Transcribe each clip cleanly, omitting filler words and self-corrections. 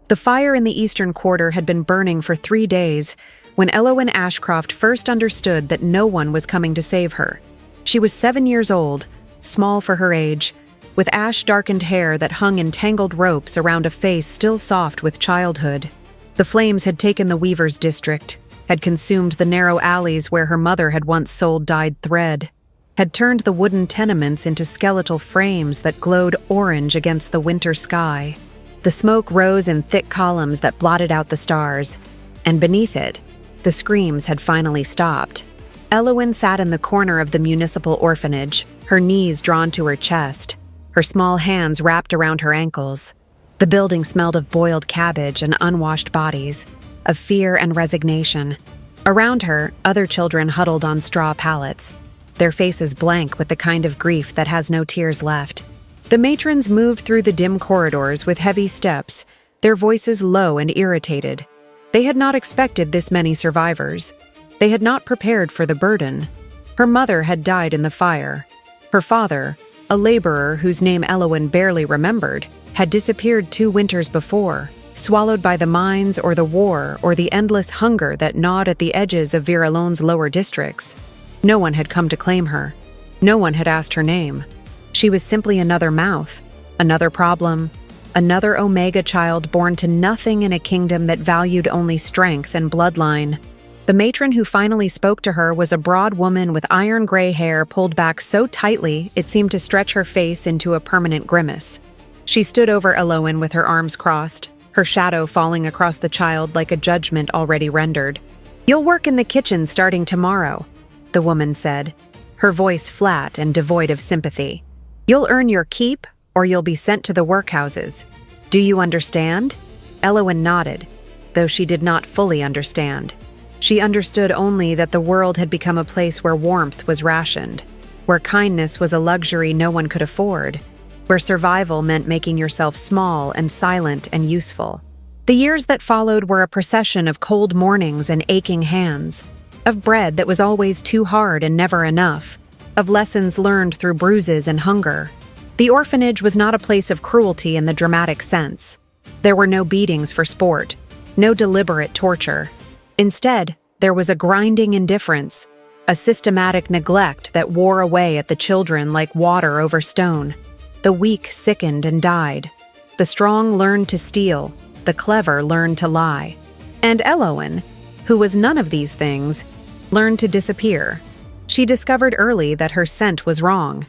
The fire in the eastern quarter had been burning for 3 days when Elowen Ashcroft first understood that no one was coming to save her. She was 7 years old, small for her age, with ash-darkened hair that hung in tangled ropes around a face still soft with childhood. The flames had taken the weavers' district, had consumed the narrow alleys where her mother had once sold dyed thread, had turned the wooden tenements into skeletal frames that glowed orange against the winter sky. The smoke rose in thick columns that blotted out the stars, and beneath it, the screams had finally stopped. Elowen sat in the corner of the municipal orphanage, her knees drawn to her chest, her small hands wrapped around her ankles. The building smelled of boiled cabbage and unwashed bodies, of fear and resignation. Around her, other children huddled on straw pallets, their faces blank with the kind of grief that has no tears left. The matrons moved through the dim corridors with heavy steps, their voices low and irritated. They had not expected this many survivors. They had not prepared for the burden. Her mother had died in the fire. Her father, a laborer whose name Elowen barely remembered, had disappeared 2 winters before, swallowed by the mines or the war or the endless hunger that gnawed at the edges of Viralon's lower districts. No one had come to claim her. No one had asked her name. She was simply another mouth, another problem, another Omega child born to nothing in a kingdom that valued only strength and bloodline. The matron who finally spoke to her was a broad woman with iron gray hair pulled back so tightly it seemed to stretch her face into a permanent grimace. She stood over Elowen with her arms crossed, her shadow falling across the child like a judgment already rendered. "You'll work in the kitchen starting tomorrow," the woman said, her voice flat and devoid of sympathy. "You'll earn your keep, or you'll be sent to the workhouses. Do you understand?" Elowen nodded, though she did not fully understand. She understood only that the world had become a place where warmth was rationed, where kindness was a luxury no one could afford, where survival meant making yourself small and silent and useful. The years that followed were a procession of cold mornings and aching hands, of bread that was always too hard and never enough, of lessons learned through bruises and hunger. The orphanage was not a place of cruelty in the dramatic sense. There were no beatings for sport, no deliberate torture. Instead, there was a grinding indifference, a systematic neglect that wore away at the children like water over stone. The weak sickened and died. The strong learned to steal, the clever learned to lie. And Elowen, who was none of these things, learned to disappear. She discovered early that her scent was wrong.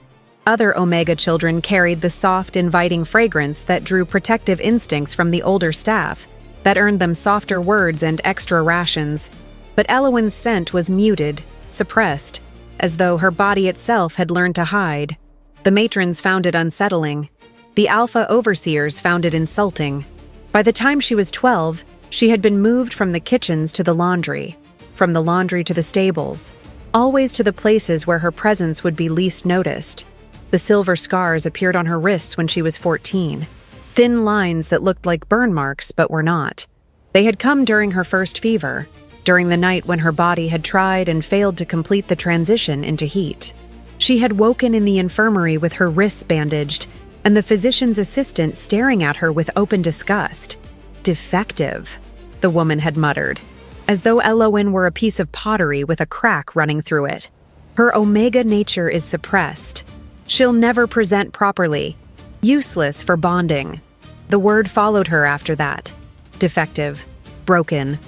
Other Omega children carried the soft, inviting fragrance that drew protective instincts from the older staff, that earned them softer words and extra rations. But Elowen's scent was muted, suppressed, as though her body itself had learned to hide. The matrons found it unsettling. The alpha overseers found it insulting. By the time she was 12, she had been moved from the kitchens to the laundry, from the laundry to the stables, always to the places where her presence would be least noticed. The silver scars appeared on her wrists when she was 14, thin lines that looked like burn marks but were not. They had come during her first fever, during the night when her body had tried and failed to complete the transition into heat. She had woken in the infirmary with her wrists bandaged, and the physician's assistant staring at her with open disgust. "Defective," the woman had muttered, as though Elowen were a piece of pottery with a crack running through it. "Her Omega nature is suppressed. She'll never present properly. Useless for bonding." The word followed her after that. Defective, broken,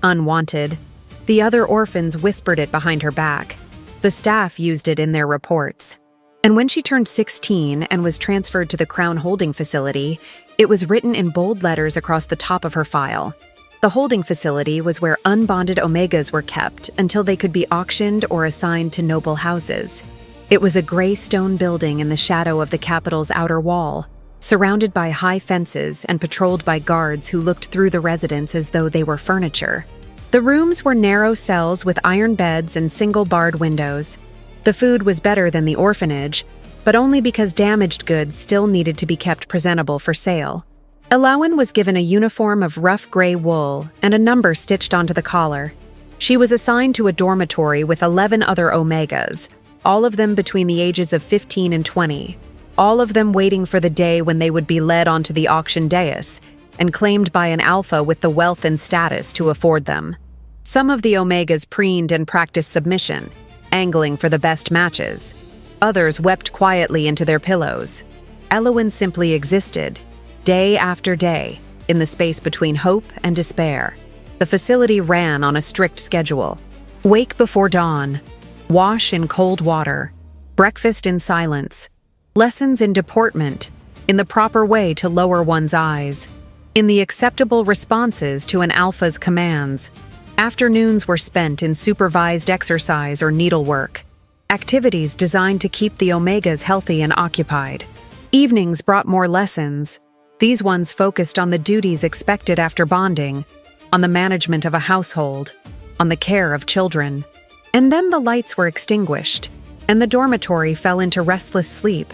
unwanted. The other orphans whispered it behind her back. The staff used it in their reports. And when she turned 16 and was transferred to the Crown Holding Facility, it was written in bold letters across the top of her file. The holding facility was where unbonded Omegas were kept until they could be auctioned or assigned to noble houses. It was a gray stone building in the shadow of the capital's outer wall, surrounded by high fences and patrolled by guards who looked through the residents as though they were furniture. The rooms were narrow cells with iron beds and single-barred windows. The food was better than the orphanage, but only because damaged goods still needed to be kept presentable for sale. Elowen was given a uniform of rough gray wool and a number stitched onto the collar. She was assigned to a dormitory with 11 other Omegas, all of them between the ages of 15 and 20, all of them waiting for the day when they would be led onto the auction dais, and claimed by an alpha with the wealth and status to afford them. Some of the Omegas preened and practiced submission, angling for the best matches. Others wept quietly into their pillows. Elowen simply existed, day after day, in the space between hope and despair. The facility ran on a strict schedule. Wake before dawn, wash in cold water, breakfast in silence, lessons in deportment, in the proper way to lower one's eyes, in the acceptable responses to an alpha's commands. Afternoons were spent in supervised exercise or needlework, activities designed to keep the Omegas healthy and occupied. Evenings brought more lessons. These ones focused on the duties expected after bonding, on the management of a household, on the care of children. And then the lights were extinguished, and the dormitory fell into restless sleep,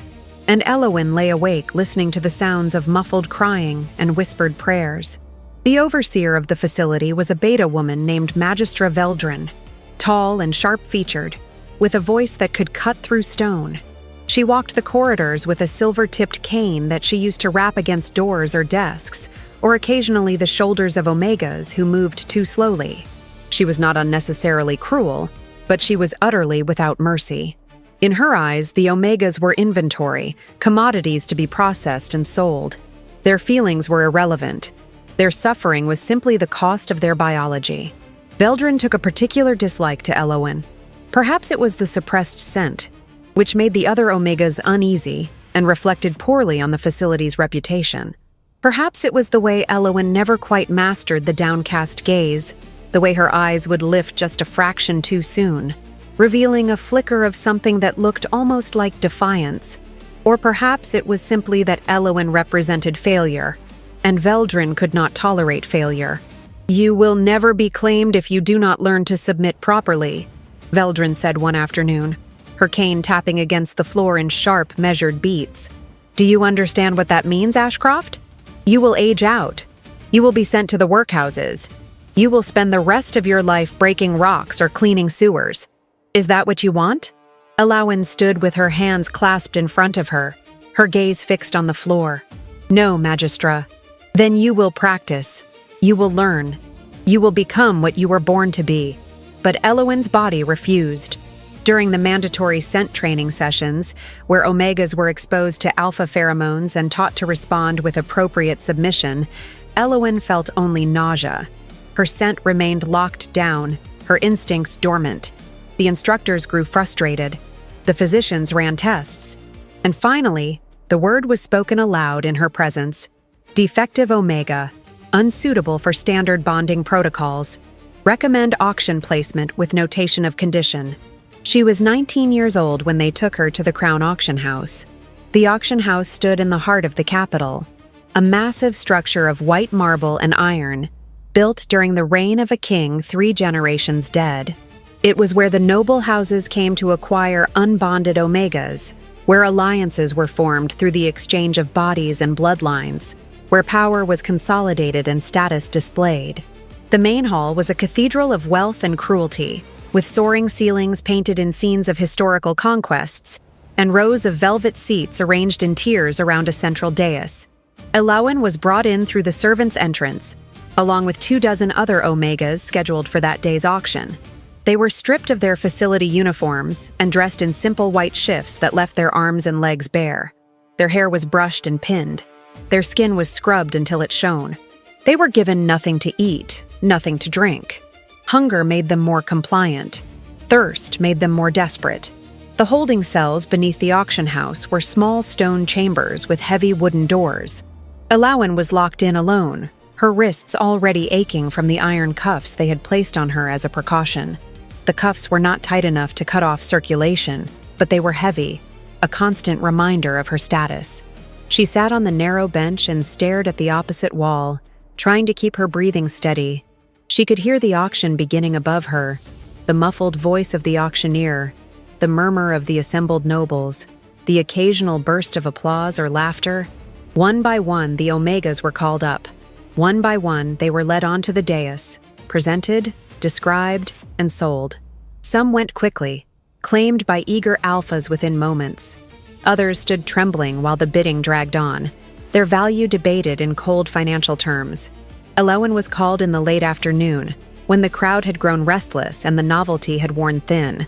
and Elowen lay awake listening to the sounds of muffled crying and whispered prayers. The overseer of the facility was a beta woman named Magistra Veldrin, tall and sharp-featured, with a voice that could cut through stone. She walked the corridors with a silver-tipped cane that she used to rap against doors or desks, or occasionally the shoulders of Omegas who moved too slowly. She was not unnecessarily cruel, but she was utterly without mercy. In her eyes, the Omegas were inventory, commodities to be processed and sold. Their feelings were irrelevant. Their suffering was simply the cost of their biology. Veldrin took a particular dislike to Elowen. Perhaps it was the suppressed scent, which made the other Omegas uneasy and reflected poorly on the facility's reputation. Perhaps it was the way Elowen never quite mastered the downcast gaze, the way her eyes would lift just a fraction too soon, revealing a flicker of something that looked almost like defiance. Or perhaps it was simply that Elowen represented failure, and Veldrin could not tolerate failure. "You will never be claimed if you do not learn to submit properly," Veldrin said one afternoon, her cane tapping against the floor in sharp, measured beats. "Do you understand what that means, Ashcroft? You will age out. You will be sent to the workhouses. You will spend the rest of your life breaking rocks or cleaning sewers. Is that what you want?" Elowen stood with her hands clasped in front of her, her gaze fixed on the floor. "No, Magistra. Then you will practice. You will learn. You will become what you were born to be." But Elowen's body refused. During the mandatory scent training sessions, where Omegas were exposed to alpha pheromones and taught to respond with appropriate submission, Elowen felt only nausea. Her scent remained locked down, her instincts dormant. The instructors grew frustrated. The physicians ran tests. And finally, the word was spoken aloud in her presence. Defective Omega, unsuitable for standard bonding protocols. Recommend auction placement with notation of condition. She was 19 years old when they took her to the Crown Auction House. The auction house stood in the heart of the capital, a massive structure of white marble and iron, built during the reign of a king 3 generations dead. It was where the noble houses came to acquire unbonded Omegas, where alliances were formed through the exchange of bodies and bloodlines, where power was consolidated and status displayed. The main hall was a cathedral of wealth and cruelty, with soaring ceilings painted in scenes of historical conquests, and rows of velvet seats arranged in tiers around a central dais. Elowen was brought in through the servants' entrance, along with 24 other Omegas scheduled for that day's auction. They were stripped of their facility uniforms and dressed in simple white shifts that left their arms and legs bare. Their hair was brushed and pinned. Their skin was scrubbed until it shone. They were given nothing to eat, nothing to drink. Hunger made them more compliant. Thirst made them more desperate. The holding cells beneath the auction house were small stone chambers with heavy wooden doors. Elowen was locked in alone, her wrists already aching from the iron cuffs they had placed on her as a precaution. The cuffs were not tight enough to cut off circulation, but they were heavy, a constant reminder of her status. She sat on the narrow bench and stared at the opposite wall, trying to keep her breathing steady. She could hear the auction beginning above her, the muffled voice of the auctioneer, the murmur of the assembled nobles, the occasional burst of applause or laughter. One by one, the Omegas were called up. One by one, they were led onto the dais, presented, described, and sold. Some went quickly, claimed by eager alphas within moments. Others stood trembling while the bidding dragged on. their value debated in cold financial terms. Elowen was called in the late afternoon, when the crowd had grown restless and the novelty had worn thin.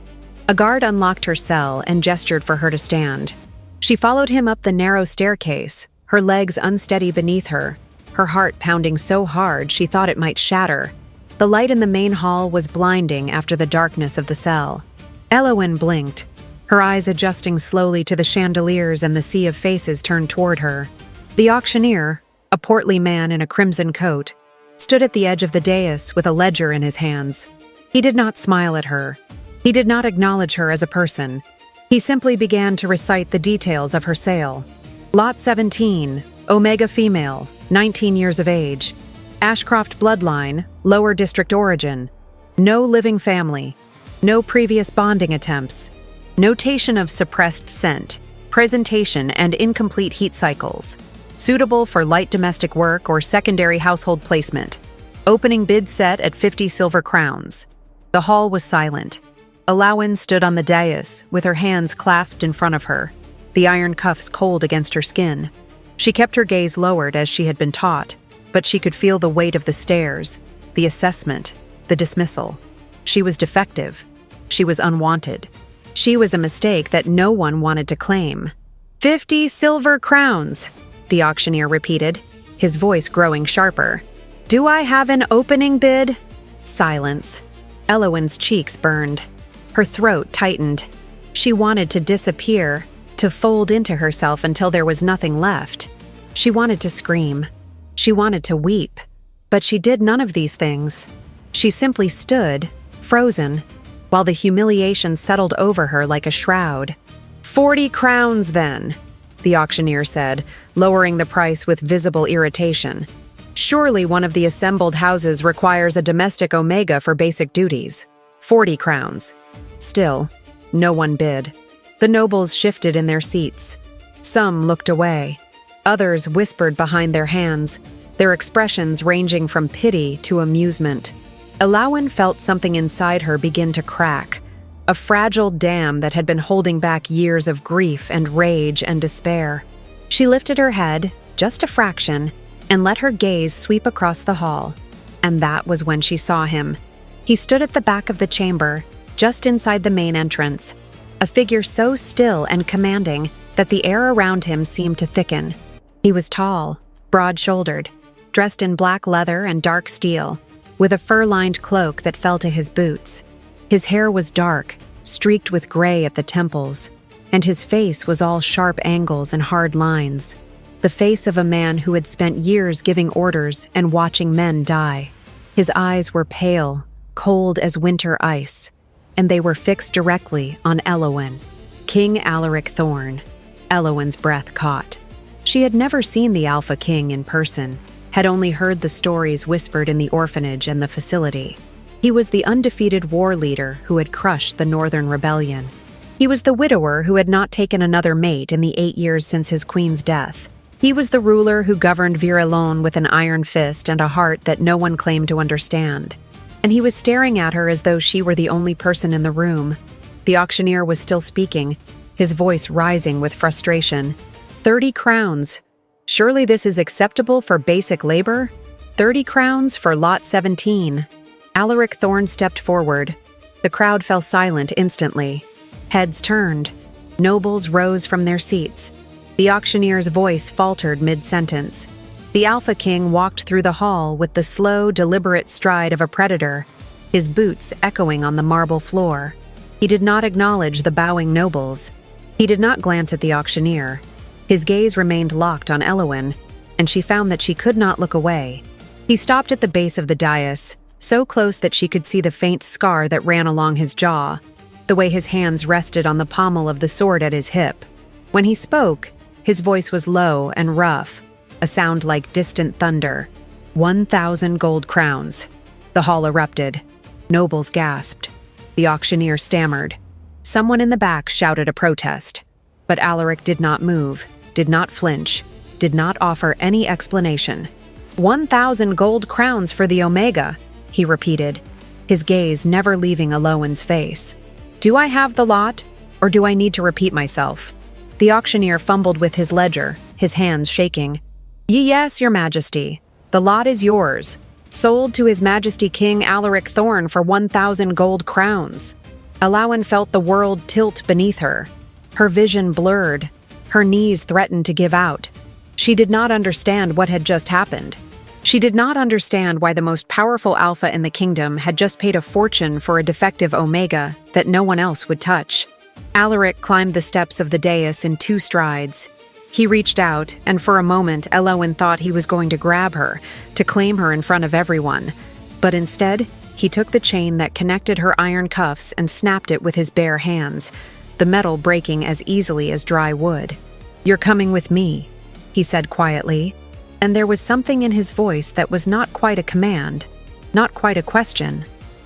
A guard unlocked her cell and gestured for her to stand. She followed him up the narrow staircase, her legs unsteady beneath her, her heart pounding so hard she thought it might shatter. The light in the main hall was blinding after the darkness of the cell. Elowen blinked, her eyes adjusting slowly to the chandeliers and the sea of faces turned toward her. The auctioneer, a portly man in a crimson coat, stood at the edge of the dais with a ledger in his hands. He did not smile at her. He did not acknowledge her as a person. He simply began to recite the details of her sale. Lot 17, Omega female, 19 years of age. Ashcroft bloodline, lower district origin. No living family. No previous bonding attempts. Notation of suppressed scent. Presentation and incomplete heat cycles. Suitable for light domestic work or secondary household placement. Opening bid set at 50 silver crowns. The hall was silent. Elowen stood on the dais, with her hands clasped in front of her, the iron cuffs cold against her skin. She kept her gaze lowered as she had been taught, but she could feel the weight of the stares, the assessment, the dismissal. She was defective. She was unwanted. She was a mistake that no one wanted to claim. 50 silver crowns, the auctioneer repeated, his voice growing sharper. Do I have an opening bid? Silence. Elowen's cheeks burned. Her throat tightened. She wanted to disappear, to fold into herself until there was nothing left. She wanted to scream. She wanted to weep. But she did none of these things. She simply stood, frozen, while the humiliation settled over her like a shroud. 40 crowns, then, the auctioneer said, lowering the price with visible irritation. Surely one of the assembled houses requires a domestic Omega for basic duties. 40 crowns. Still, no one bid. The nobles shifted in their seats. Some looked away. Others whispered behind their hands, their expressions ranging from pity to amusement. Elowen felt something inside her begin to crack, a fragile dam that had been holding back years of grief and rage and despair. She lifted her head, just a fraction, and let her gaze sweep across the hall. And that was when she saw him. He stood at the back of the chamber, just inside the main entrance, a figure so still and commanding that the air around him seemed to thicken. He was tall, broad-shouldered, dressed in black leather and dark steel, with a fur-lined cloak that fell to his boots. His hair was dark, streaked with gray at the temples, and his face was all sharp angles and hard lines, the face of a man who had spent years giving orders and watching men die. His eyes were pale, cold as winter ice, and they were fixed directly on Elowen. King Alaric Thorne. Elowen's breath caught. She had never seen the Alpha King in person, had only heard the stories whispered in the orphanage and the facility. He was the undefeated war leader who had crushed the Northern Rebellion. He was the widower who had not taken another mate in the 8 years since his queen's death. He was the ruler who governed Virelon with an iron fist and a heart that no one claimed to understand. And he was staring at her as though she were the only person in the room. The auctioneer was still speaking, his voice rising with frustration. 30 crowns. Surely this is acceptable for basic labor? 30 crowns for Lot 17. Alaric Thorne stepped forward. The crowd fell silent instantly. Heads turned. Nobles rose from their seats. The auctioneer's voice faltered mid-sentence. The Alpha King walked through the hall with the slow, deliberate stride of a predator, his boots echoing on the marble floor. He did not acknowledge the bowing nobles. He did not glance at the auctioneer. His gaze remained locked on Elowen, and she found that she could not look away. He stopped at the base of the dais, so close that she could see the faint scar that ran along his jaw, the way his hands rested on the pommel of the sword at his hip. When he spoke, his voice was low and rough, a sound like distant thunder. 1,000 gold crowns. The hall erupted. Nobles gasped. The auctioneer stammered. Someone in the back shouted a protest. But Alaric did not move, did not flinch, did not offer any explanation. 1,000 gold crowns for the Omega, he repeated, his gaze never leaving Elowen's face. Do I have the lot, or do I need to repeat myself? The auctioneer fumbled with his ledger, his hands shaking. Yes, your majesty. The lot is yours. Sold to His Majesty King Alaric Thorne for 1,000 gold crowns. Alawen felt the world tilt beneath her. Her vision blurred. Her knees threatened to give out. She did not understand what had just happened. She did not understand why the most powerful alpha in the kingdom had just paid a fortune for a defective omega that no one else would touch. Alaric climbed the steps of the dais in 2 strides. He reached out, and for a moment Elowen thought he was going to grab her, to claim her in front of everyone. But instead, he took the chain that connected her iron cuffs and snapped it with his bare hands, the metal breaking as easily as dry wood. "You're coming with me," he said quietly, and there was something in his voice that was not quite a command, not quite a question.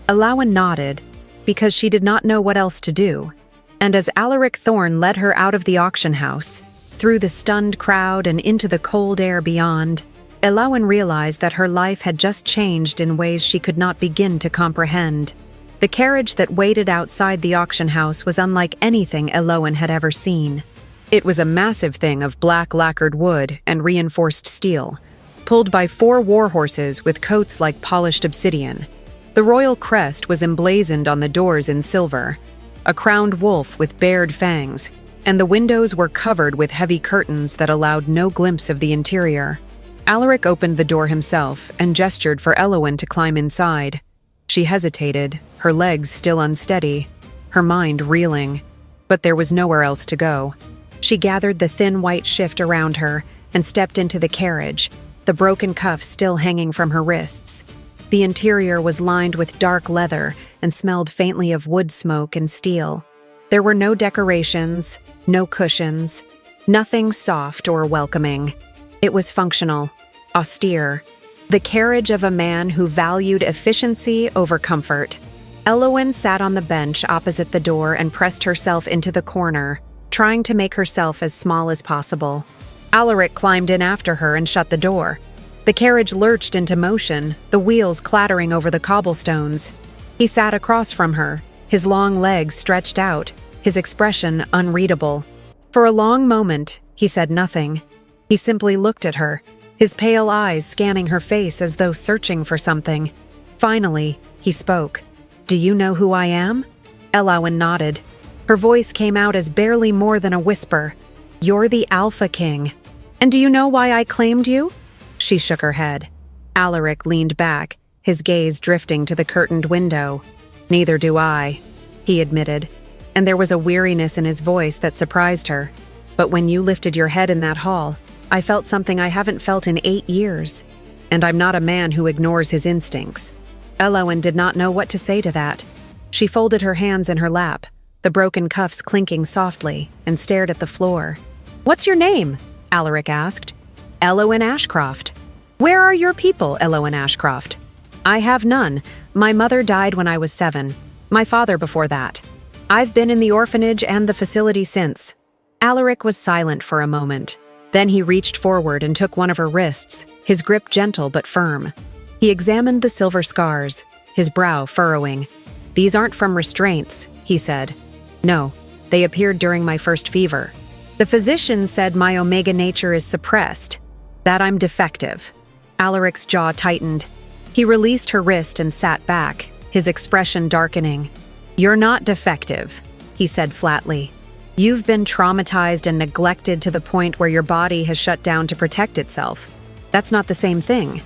Alawen nodded, because she did not know what else to do, and as Alaric Thorne led her out of the auction house, through the stunned crowd and into the cold air beyond, Elowen realized that her life had just changed in ways she could not begin to comprehend. The carriage that waited outside the auction house was unlike anything Elowen had ever seen. It was a massive thing of black lacquered wood and reinforced steel, pulled by 4 war horses with coats like polished obsidian. The royal crest was emblazoned on the doors in silver, a crowned wolf with bared fangs, and the windows were covered with heavy curtains that allowed no glimpse of the interior. Alaric opened the door himself and gestured for Elowen to climb inside. She hesitated, her legs still unsteady, her mind reeling, but there was nowhere else to go. She gathered the thin white shift around her and stepped into the carriage, the broken cuffs still hanging from her wrists. The interior was lined with dark leather and smelled faintly of wood smoke and steel. There were no decorations, no cushions, nothing soft or welcoming. It was functional, austere, the carriage of a man who valued efficiency over comfort. Elowen sat on the bench opposite the door and pressed herself into the corner, trying to make herself as small as possible. Alaric climbed in after her and shut the door. The carriage lurched into motion, the wheels clattering over the cobblestones. He sat across from her, his long legs stretched out, his expression unreadable. For a long moment, he said nothing. He simply looked at her, his pale eyes scanning her face as though searching for something. Finally, he spoke. "Do you know who I am?" Elowen nodded. Her voice came out as barely more than a whisper. "You're the Alpha King. And do you know why I claimed you?" She shook her head. Alaric leaned back, his gaze drifting to the curtained window. "Neither do I," he admitted, and there was a weariness in his voice that surprised her. "But when you lifted your head in that hall, I felt something I haven't felt in 8 years. And I'm not a man who ignores his instincts." Elowen did not know what to say to that. She folded her hands in her lap, the broken cuffs clinking softly, and stared at the floor. "What's your name?" Alaric asked. "Elowen Ashcroft." "Where are your people, Elowen Ashcroft?" "I have none. My mother died when I was 7. My father before that. I've been in the orphanage and the facility since." Alaric was silent for a moment. Then he reached forward and took one of her wrists, his grip gentle but firm. He examined the silver scars, his brow furrowing. "These aren't from restraints," he said. "No, they appeared during my first fever. The physician said my omega nature is suppressed, that I'm defective." Alaric's jaw tightened. He released her wrist and sat back, his expression darkening. "You're not defective," he said flatly. "You've been traumatized and neglected to the point where your body has shut down to protect itself. That's not the same thing."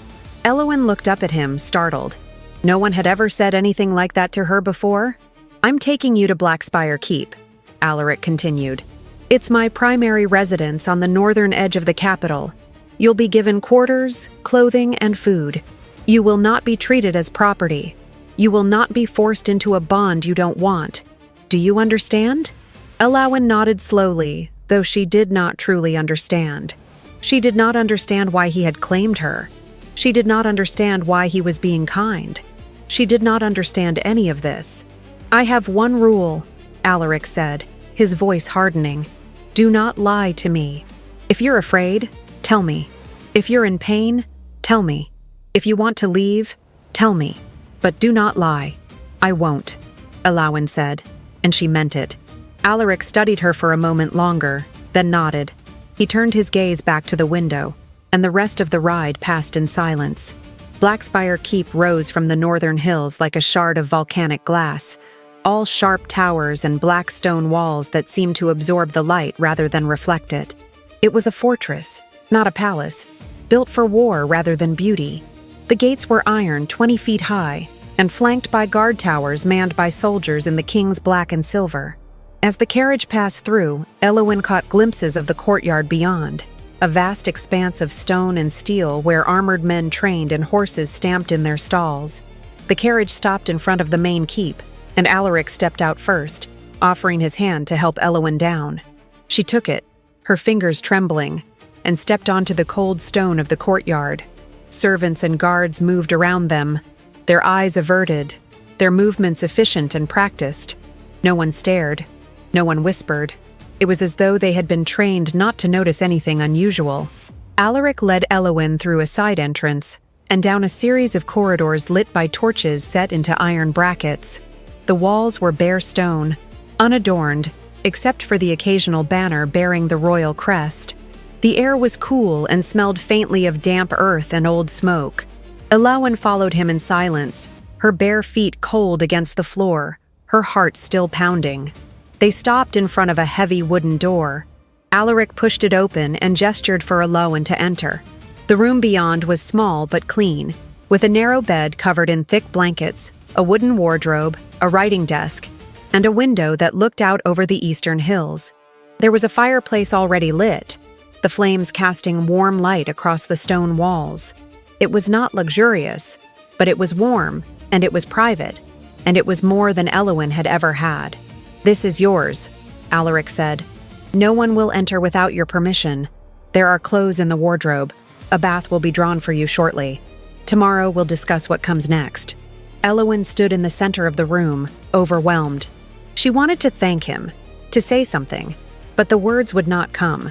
Elowen looked up at him, startled. No one had ever said anything like that to her before. "I'm taking you to Blackspire Keep," Alaric continued. "It's my primary residence on the northern edge of the capital. You'll be given quarters, clothing, and food. You will not be treated as property. You will not be forced into a bond you don't want. Do you understand?" Elowen nodded slowly, though she did not truly understand. She did not understand why he had claimed her. She did not understand why he was being kind. She did not understand any of this. "I have one rule," Alaric said, his voice hardening. "Do not lie to me. If you're afraid, tell me. If you're in pain, tell me. If you want to leave, tell me. But do not lie." "I won't," Elowen said, and she meant it. Alaric studied her for a moment longer, then nodded. He turned his gaze back to the window, and the rest of the ride passed in silence. Blackspire Keep rose from the northern hills like a shard of volcanic glass, all sharp towers and black stone walls that seemed to absorb the light rather than reflect it. It was a fortress, not a palace, built for war rather than beauty. The gates were iron 20 feet high and flanked by guard towers manned by soldiers in the king's black and silver. As the carriage passed through, Eowyn caught glimpses of the courtyard beyond, a vast expanse of stone and steel where armored men trained and horses stamped in their stalls. The carriage stopped in front of the main keep, and Alaric stepped out first, offering his hand to help Eowyn down. She took it, her fingers trembling, and stepped onto the cold stone of the courtyard. Servants and guards moved around them, their eyes averted, their movements efficient and practiced. No one stared. No one whispered. It was as though they had been trained not to notice anything unusual. Alaric led Eowyn through a side entrance and down a series of corridors lit by torches set into iron brackets. The walls were bare stone, unadorned, except for the occasional banner bearing the royal crest. The air was cool and smelled faintly of damp earth and old smoke. Eowyn followed him in silence, her bare feet cold against the floor, her heart still pounding. They stopped in front of a heavy wooden door. Alaric pushed it open and gestured for Eowyn to enter. The room beyond was small but clean, with a narrow bed covered in thick blankets, a wooden wardrobe, a writing desk, and a window that looked out over the eastern hills. There was a fireplace already lit, the flames casting warm light across the stone walls. It was not luxurious, but it was warm, and it was private, and it was more than Eowyn had ever had. "This is yours," Alaric said. "No one will enter without your permission. There are clothes in the wardrobe. A bath will be drawn for you shortly. Tomorrow we'll discuss what comes next." Eowyn stood in the center of the room, overwhelmed. She wanted to thank him, to say something, but the words would not come.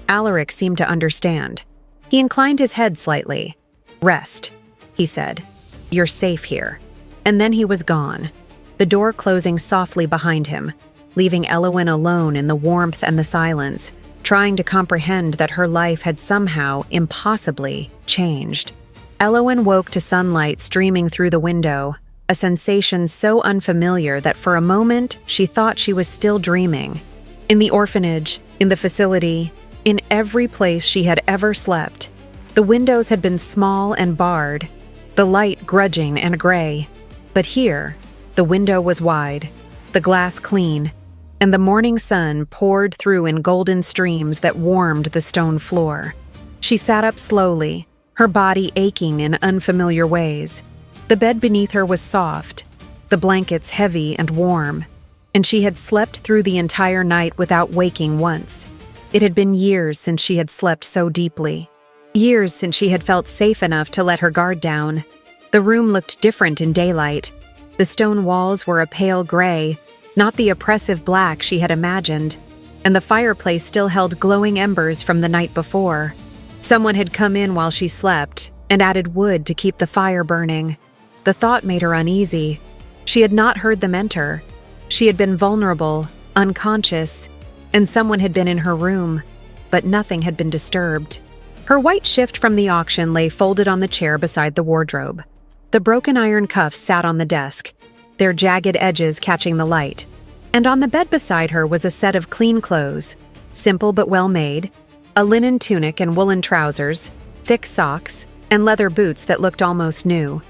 Alaric seemed to understand. He inclined his head slightly. "Rest," he said. "You're safe here." And then he was gone, the door closing softly behind him, leaving Eowyn alone in the warmth and the silence, trying to comprehend that her life had somehow, impossibly, changed. Eowyn woke to sunlight streaming through the window, a sensation so unfamiliar that for a moment she thought she was still dreaming. In the orphanage, in the facility, in every place she had ever slept, the windows had been small and barred, the light grudging and gray. But here, the window was wide, the glass clean, and the morning sun poured through in golden streams that warmed the stone floor. She sat up slowly, her body aching in unfamiliar ways. The bed beneath her was soft, the blankets heavy and warm, and she had slept through the entire night without waking once. It had been years since she had slept so deeply. Years since she had felt safe enough to let her guard down. The room looked different in daylight. The stone walls were a pale gray, not the oppressive black she had imagined, and the fireplace still held glowing embers from the night before. Someone had come in while she slept and added wood to keep the fire burning. The thought made her uneasy. She had not heard them enter. She had been vulnerable, unconscious, and someone had been in her room, but nothing had been disturbed. Her white shift from the auction lay folded on the chair beside the wardrobe. The broken iron cuffs sat on the desk, their jagged edges catching the light, and on the bed beside her was a set of clean clothes, simple but well-made, a linen tunic and woolen trousers, thick socks, and leather boots that looked almost new.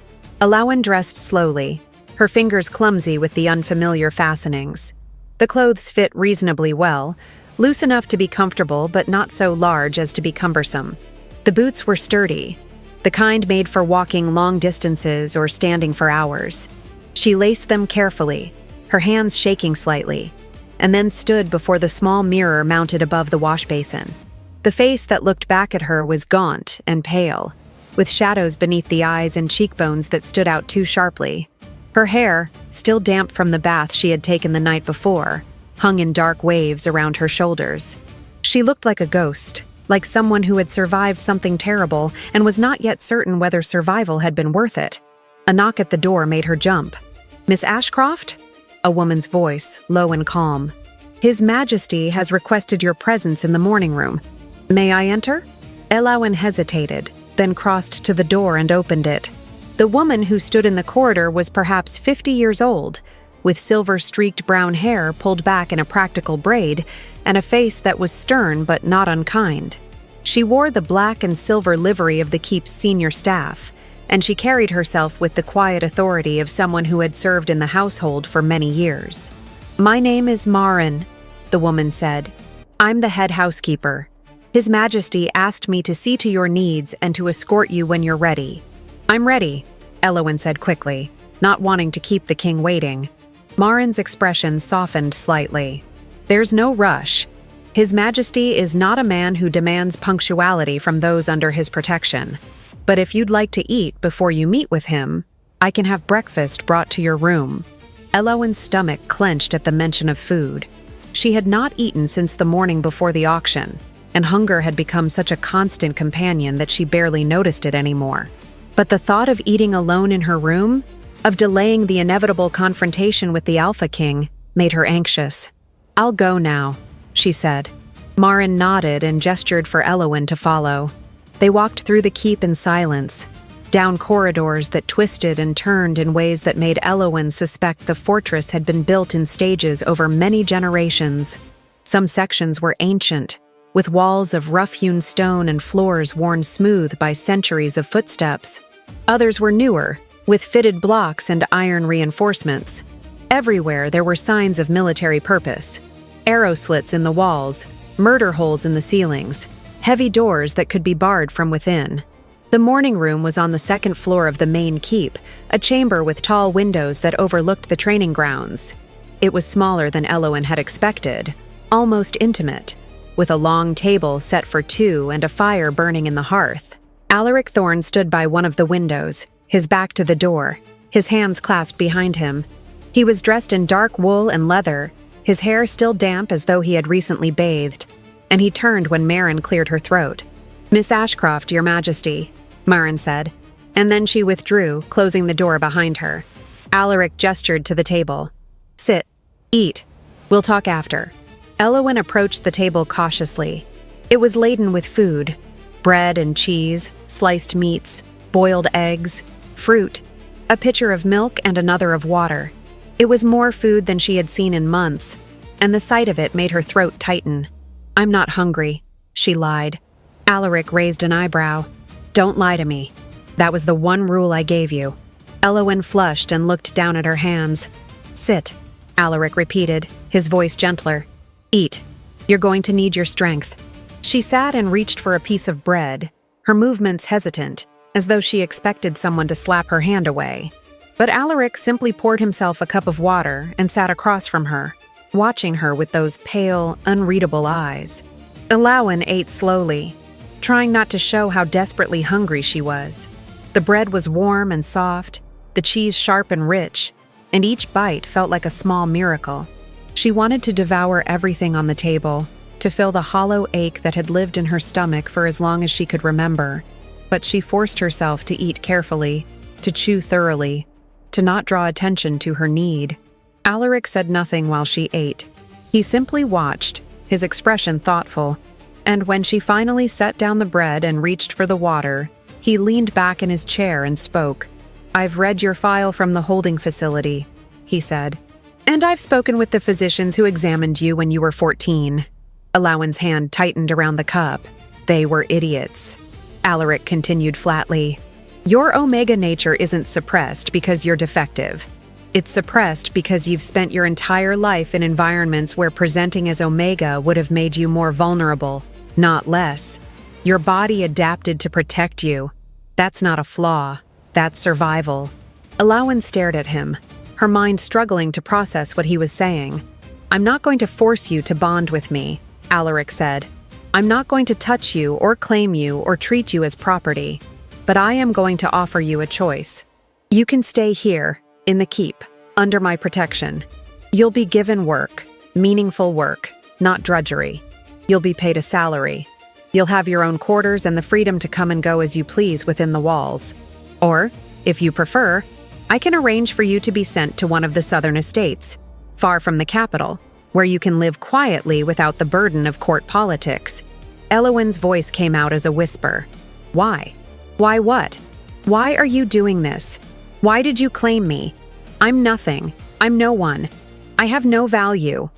Eowyn dressed slowly, her fingers clumsy with the unfamiliar fastenings. The clothes fit reasonably well, loose enough to be comfortable but not so large as to be cumbersome. The boots were sturdy, the kind made for walking long distances or standing for hours. She laced them carefully, her hands shaking slightly, and then stood before the small mirror mounted above the wash basin. The face that looked back at her was gaunt and pale, with shadows beneath the eyes and cheekbones that stood out too sharply. Her hair, still damp from the bath she had taken the night before, hung in dark waves around her shoulders. She looked like a ghost, like someone who had survived something terrible and was not yet certain whether survival had been worth it. A knock at the door made her jump. "Miss Ashcroft?" A woman's voice, low and calm. "His Majesty has requested your presence in the morning room. May I enter?" Elowin hesitated, then crossed to the door and opened it. The woman who stood in the corridor was perhaps 50 years old, with silver-streaked brown hair pulled back in a practical braid and a face that was stern but not unkind. She wore the black and silver livery of the keep's senior staff, and she carried herself with the quiet authority of someone who had served in the household for many years. "My name is Marin," the woman said. "I'm the head housekeeper. His Majesty asked me to see to your needs and to escort you when you're ready." "I'm ready," Elowin said quickly, not wanting to keep the king waiting. Marin's expression softened slightly. "There's no rush. His Majesty is not a man who demands punctuality from those under his protection. But if you'd like to eat before you meet with him, I can have breakfast brought to your room." Elowin's stomach clenched at the mention of food. She had not eaten since the morning before the auction, and hunger had become such a constant companion that she barely noticed it anymore. But the thought of eating alone in her room, of delaying the inevitable confrontation with the Alpha King, made her anxious. "I'll go now," she said. Marin nodded and gestured for Elowin to follow. They walked through the keep in silence, down corridors that twisted and turned in ways that made Elowin suspect the fortress had been built in stages over many generations. Some sections were ancient, with walls of rough-hewn stone and floors worn smooth by centuries of footsteps. Others were newer, with fitted blocks and iron reinforcements. Everywhere there were signs of military purpose. Arrow slits in the walls, murder holes in the ceilings, heavy doors that could be barred from within. The morning room was on the second floor of the main keep, a chamber with tall windows that overlooked the training grounds. It was smaller than Elowin had expected, almost intimate, with a long table set for two and a fire burning in the hearth. Alaric Thorne stood by one of the windows, his back to the door, his hands clasped behind him. He was dressed in dark wool and leather, his hair still damp as though he had recently bathed, and he turned when Marin cleared her throat. "Miss Ashcroft, Your Majesty," Marin said, and then she withdrew, closing the door behind her. Alaric gestured to the table. "Sit. Eat. We'll talk after." Elowin approached the table cautiously. It was laden with food: bread and cheese, sliced meats, boiled eggs, fruit, a pitcher of milk and another of water. It was more food than she had seen in months, and the sight of it made her throat tighten. "I'm not hungry," she lied. Alaric raised an eyebrow. "Don't lie to me. That was the one rule I gave you." Elowin flushed and looked down at her hands. "Sit," Alaric repeated, his voice gentler. "Eat. You're going to need your strength." She sat and reached for a piece of bread, her movements hesitant, as though she expected someone to slap her hand away. But Alaric simply poured himself a cup of water and sat across from her, watching her with those pale, unreadable eyes. Elowin ate slowly, trying not to show how desperately hungry she was. The bread was warm and soft, the cheese sharp and rich, and each bite felt like a small miracle. She wanted to devour everything on the table, to fill the hollow ache that had lived in her stomach for as long as she could remember. But she forced herself to eat carefully, to chew thoroughly, to not draw attention to her need. Alaric said nothing while she ate. He simply watched, his expression thoughtful, and when she finally set down the bread and reached for the water, he leaned back in his chair and spoke. "I've read your file from the holding facility," he said. "And I've spoken with the physicians who examined you when you were 14. Elowin's hand tightened around the cup. "They were idiots." Alaric continued flatly. "Your Omega nature isn't suppressed because you're defective. It's suppressed because you've spent your entire life in environments where presenting as Omega would have made you more vulnerable, not less. Your body adapted to protect you. That's not a flaw. That's survival." Elowin stared at him, her mind struggling to process what he was saying. "I'm not going to force you to bond with me," Alaric said. "I'm not going to touch you or claim you or treat you as property. But I am going to offer you a choice. You can stay here, in the keep, under my protection. You'll be given work, meaningful work, not drudgery. You'll be paid a salary. You'll have your own quarters and the freedom to come and go as you please within the walls. Or, if you prefer, I can arrange for you to be sent to one of the southern estates, far from the capital, where you can live quietly without the burden of court politics." Elowin's voice came out as a whisper. Why? Why what? Why are you doing this? Why did you claim me? I'm nothing. I'm no one. I have no value.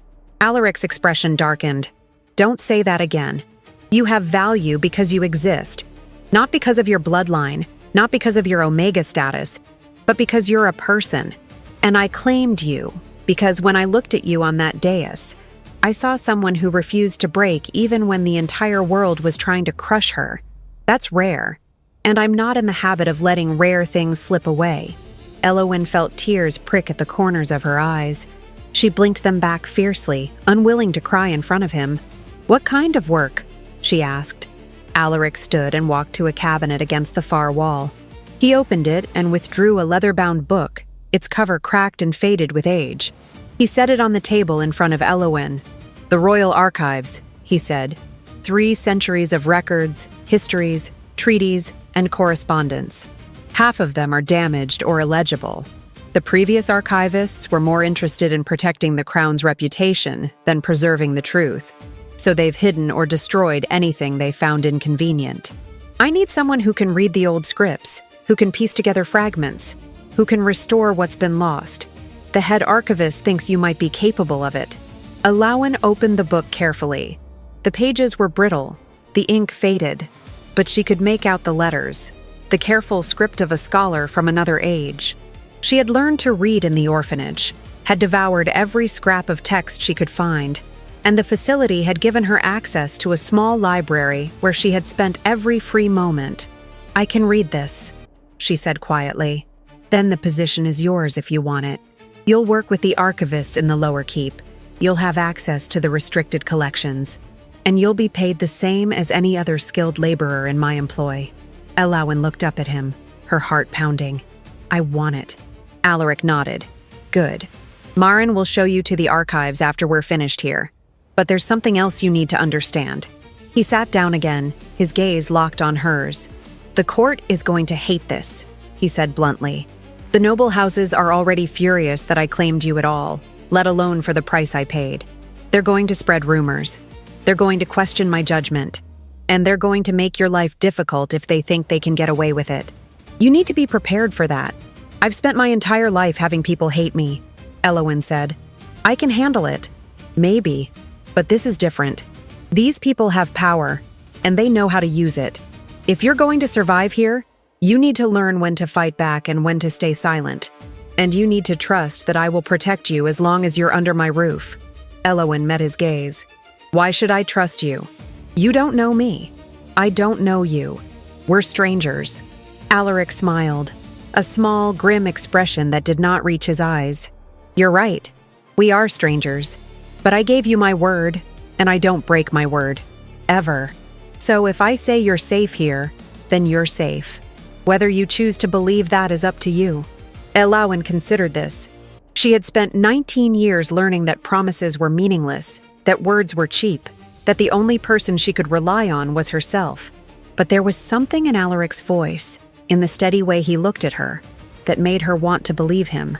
Alaric's expression darkened. Don't say that again. You have value because you exist. Not because of your bloodline, not because of your Omega status, but because you're a person. And I claimed you because when I looked at you on that dais, I saw someone who refused to break even when the entire world was trying to crush her. That's rare. And I'm not in the habit of letting rare things slip away. Elowin felt tears prick at the corners of her eyes. She blinked them back fiercely, unwilling to cry in front of him. What kind of work? She asked. Alaric stood and walked to a cabinet against the far wall. He opened it and withdrew a leather-bound book, its cover cracked and faded with age. He set it on the table in front of Elowin. The Royal Archives, he said. 3 centuries of records, histories, treaties, and correspondence. Half of them are damaged or illegible. The previous archivists were more interested in protecting the Crown's reputation than preserving the truth, so they've hidden or destroyed anything they found inconvenient. I need someone who can read the old scripts, who can piece together fragments, who can restore what's been lost. The head archivist thinks you might be capable of it. Elowin opened the book carefully. The pages were brittle, the ink faded, but she could make out the letters, the careful script of a scholar from another age. She had learned to read in the orphanage, had devoured every scrap of text she could find, and the facility had given her access to a small library where she had spent every free moment. I can read this, she said quietly. Then the position is yours if you want it. You'll work with the archivists in the lower keep. You'll have access to the restricted collections, and you'll be paid the same as any other skilled laborer in my employ. Elowin looked up at him, her heart pounding. I want it. Alaric nodded. Good. Marin will show you to the archives after we're finished here. But there's something else you need to understand. He sat down again, his gaze locked on hers. The court is going to hate this, he said bluntly. The noble houses are already furious that I claimed you at all, let alone for the price I paid. They're going to spread rumors. They're going to question my judgment. And they're going to make your life difficult if they think they can get away with it. You need to be prepared for that. I've spent my entire life having people hate me, Elowin said. I can handle it. Maybe. But this is different. These people have power, and they know how to use it. If you're going to survive here, you need to learn when to fight back and when to stay silent. And you need to trust that I will protect you as long as you're under my roof. Elowin met his gaze. Why should I trust you? You don't know me. I don't know you. We're strangers. Alaric smiled, a small, grim expression that did not reach his eyes. You're right. We are strangers. But I gave you my word, and I don't break my word. Ever. So if I say you're safe here, then you're safe. Whether you choose to believe that is up to you. Elowin considered this. She had spent 19 years learning that promises were meaningless, that words were cheap, that the only person she could rely on was herself. But there was something in Alaric's voice, in the steady way he looked at her, that made her want to believe him.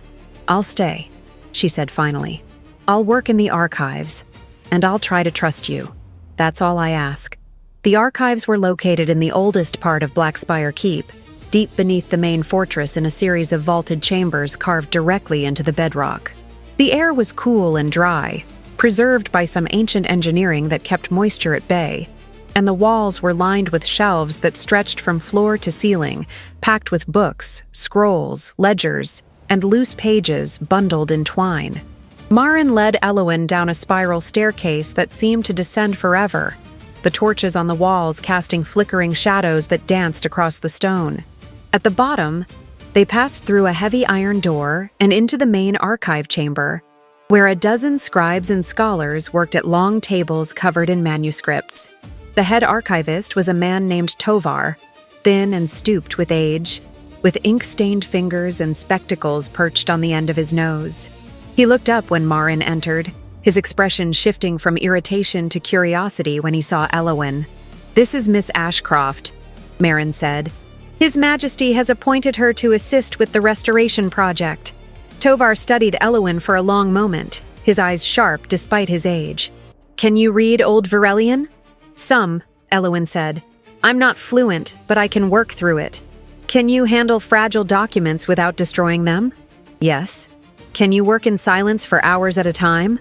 I'll stay, she said finally. I'll work in the archives, and I'll try to trust you. That's all I ask. The archives were located in the oldest part of Blackspire Keep, deep beneath the main fortress in a series of vaulted chambers carved directly into the bedrock. The air was cool and dry, preserved by some ancient engineering that kept moisture at bay, and the walls were lined with shelves that stretched from floor to ceiling, packed with books, scrolls, ledgers, and loose pages bundled in twine. Marin led Elowin down a spiral staircase that seemed to descend forever, the torches on the walls casting flickering shadows that danced across the stone. At the bottom, they passed through a heavy iron door and into the main archive chamber, where a dozen scribes and scholars worked at long tables covered in manuscripts. The head archivist was a man named Tovar, thin and stooped with age, with ink-stained fingers and spectacles perched on the end of his nose. He looked up when Marin entered, his expression shifting from irritation to curiosity when he saw Elowin. This is Miss Ashcroft, Marin said. His Majesty has appointed her to assist with the restoration project. Tovar studied Elowin for a long moment, his eyes sharp despite his age. Can you read Old Varelian? Some, Elowen said. "I'm not fluent, but I can work through it." "Can you handle fragile documents without destroying them?" "Yes." "Can you work in silence for hours at a time?"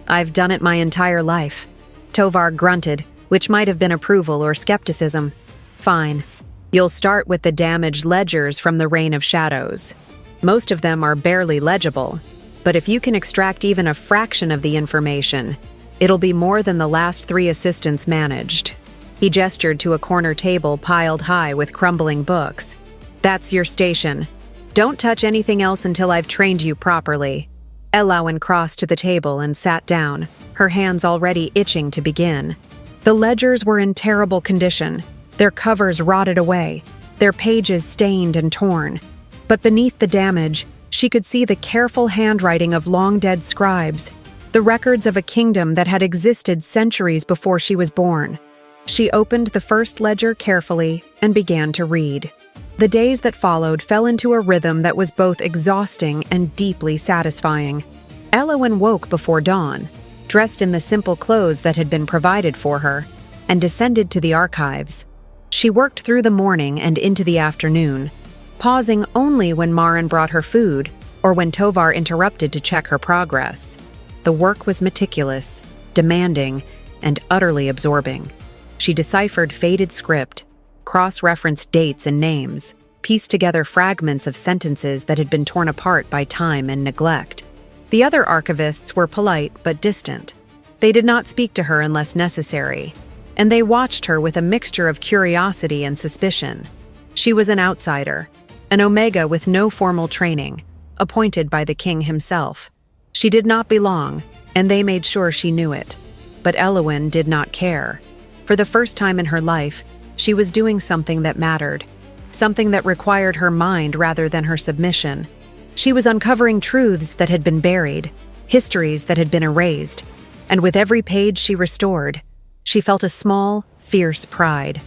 "I've done it my entire life." Tovar grunted, which might have been approval or skepticism. "Fine. You'll start with the damaged ledgers from the Reign of Shadows. Most of them are barely legible, but if you can extract even a fraction of the information, it'll be more than the last 3 assistants managed." He gestured to a corner table piled high with crumbling books. "That's your station. Don't touch anything else until I've trained you properly." Elowen crossed to the table and sat down, her hands already itching to begin. The ledgers were in terrible condition, their covers rotted away, their pages stained and torn. But beneath the damage, she could see the careful handwriting of long-dead scribes, the records of a kingdom that had existed centuries before she was born. She opened the first ledger carefully and began to read. The days that followed fell into a rhythm that was both exhausting and deeply satisfying. Elowen woke before dawn, dressed in the simple clothes that had been provided for her, and descended to the archives. She worked through the morning and into the afternoon, pausing only when Maren brought her food or when Tovar interrupted to check her progress. The work was meticulous, demanding, and utterly absorbing. She deciphered faded script, cross-referenced dates and names, pieced together fragments of sentences that had been torn apart by time and neglect. The other archivists were polite but distant. They did not speak to her unless necessary, and they watched her with a mixture of curiosity and suspicion. She was an outsider, an Omega with no formal training, appointed by the king himself. She did not belong, and they made sure she knew it. But Elowen did not care. For the first time in her life, she was doing something that mattered, something that required her mind rather than her submission. She was uncovering truths that had been buried, histories that had been erased, and with every page she restored, she felt a small, fierce pride.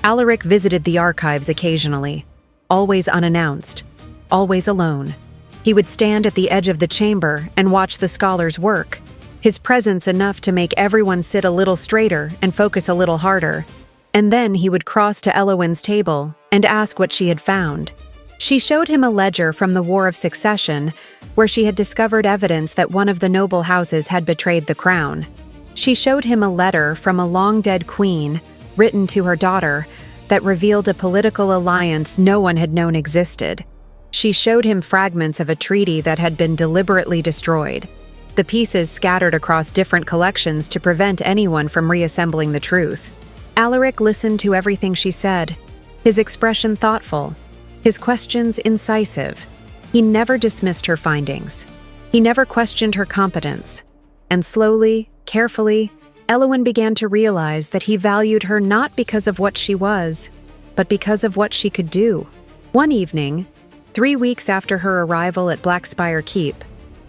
Alaric visited the archives occasionally, always unannounced, always alone. He would stand at the edge of the chamber and watch the scholars work, his presence enough to make everyone sit a little straighter and focus a little harder. And then he would cross to Elowen's table and ask what she had found. She showed him a ledger from the War of Succession, where she had discovered evidence that one of the noble houses had betrayed the crown. She showed him a letter from a long-dead queen, written to her daughter, that revealed a political alliance no one had known existed. She showed him fragments of a treaty that had been deliberately destroyed, the pieces scattered across different collections to prevent anyone from reassembling the truth. Alaric listened to everything she said, his expression thoughtful, his questions incisive. He never dismissed her findings. He never questioned her competence. And slowly, carefully, Elowen began to realize that he valued her not because of what she was, but because of what she could do. One evening, 3 weeks after her arrival at Blackspire Keep,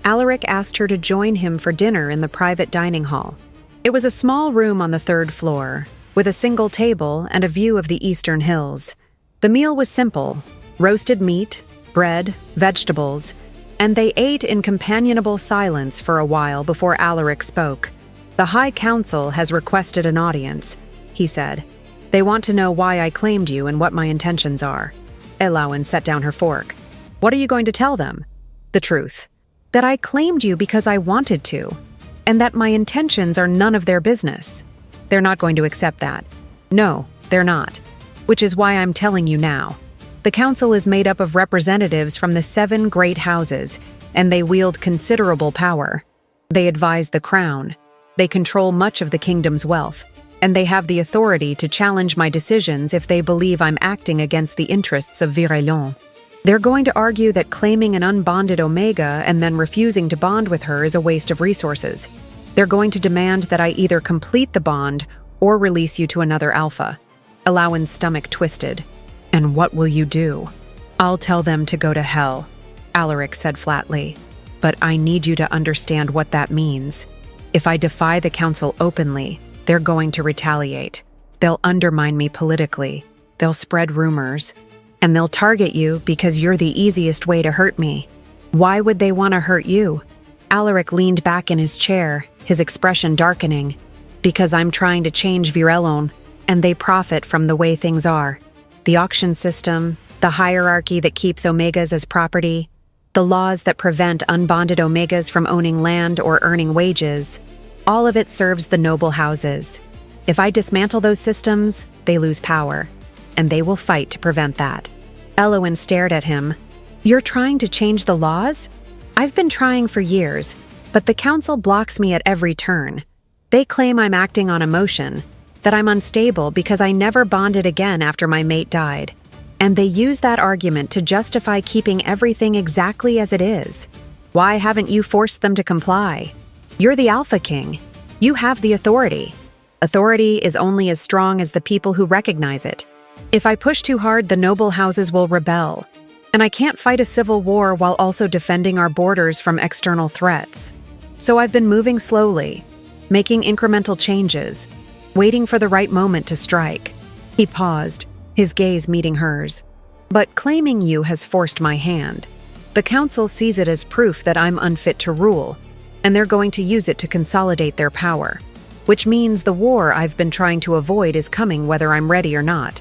Alaric asked her to join him for dinner in the private dining hall. It was a small room on the 3rd floor, with a single table and a view of the eastern hills. The meal was simple: roasted meat, bread, vegetables, and they ate in companionable silence for a while before Alaric spoke. "The High Council has requested an audience," he said. "They want to know why I claimed you and what my intentions are." Elowen set down her fork. "What are you going to tell them?" "The truth. That I claimed you because I wanted to, and that my intentions are none of their business." "They're not going to accept that." "No, they're not. Which is why I'm telling you now. The council is made up of representatives from the 7 great houses, and they wield considerable power. They advise the crown. They control much of the kingdom's wealth, and they have the authority to challenge my decisions if they believe I'm acting against the interests of Virelon. They're going to argue that claiming an unbonded Omega and then refusing to bond with her is a waste of resources. They're going to demand that I either complete the bond or release you to another Alpha." Elowen's stomach twisted. "And what will you do?" "I'll tell them to go to hell," Alaric said flatly. "But I need you to understand what that means. If I defy the council openly, they're going to retaliate. They'll undermine me politically. They'll spread rumors. And they'll target you because you're the easiest way to hurt me." "Why would they want to hurt you?" Alaric leaned back in his chair, his expression darkening. "Because I'm trying to change Virelon, and they profit from the way things are. The auction system, the hierarchy that keeps Omegas as property, the laws that prevent unbonded Omegas from owning land or earning wages, all of it serves the noble houses. If I dismantle those systems, they lose power, and they will fight to prevent that. Elowen stared at him. You're trying to change the laws? I've been trying for years, but the council blocks me at every turn. They claim I'm acting on emotion, that I'm unstable because I never bonded again after my mate died. And they use that argument to justify keeping everything exactly as it is. Why haven't you forced them to comply? You're the Alpha King. You have the authority. Authority is only as strong as the people who recognize it. If I push too hard, the noble houses will rebel. And I can't fight a civil war while also defending our borders from external threats. So I've been moving slowly, making incremental changes, waiting for the right moment to strike. He paused, his gaze meeting hers. But claiming you has forced my hand. The council sees it as proof that I'm unfit to rule, and they're going to use it to consolidate their power. Which means the war I've been trying to avoid is coming whether I'm ready or not.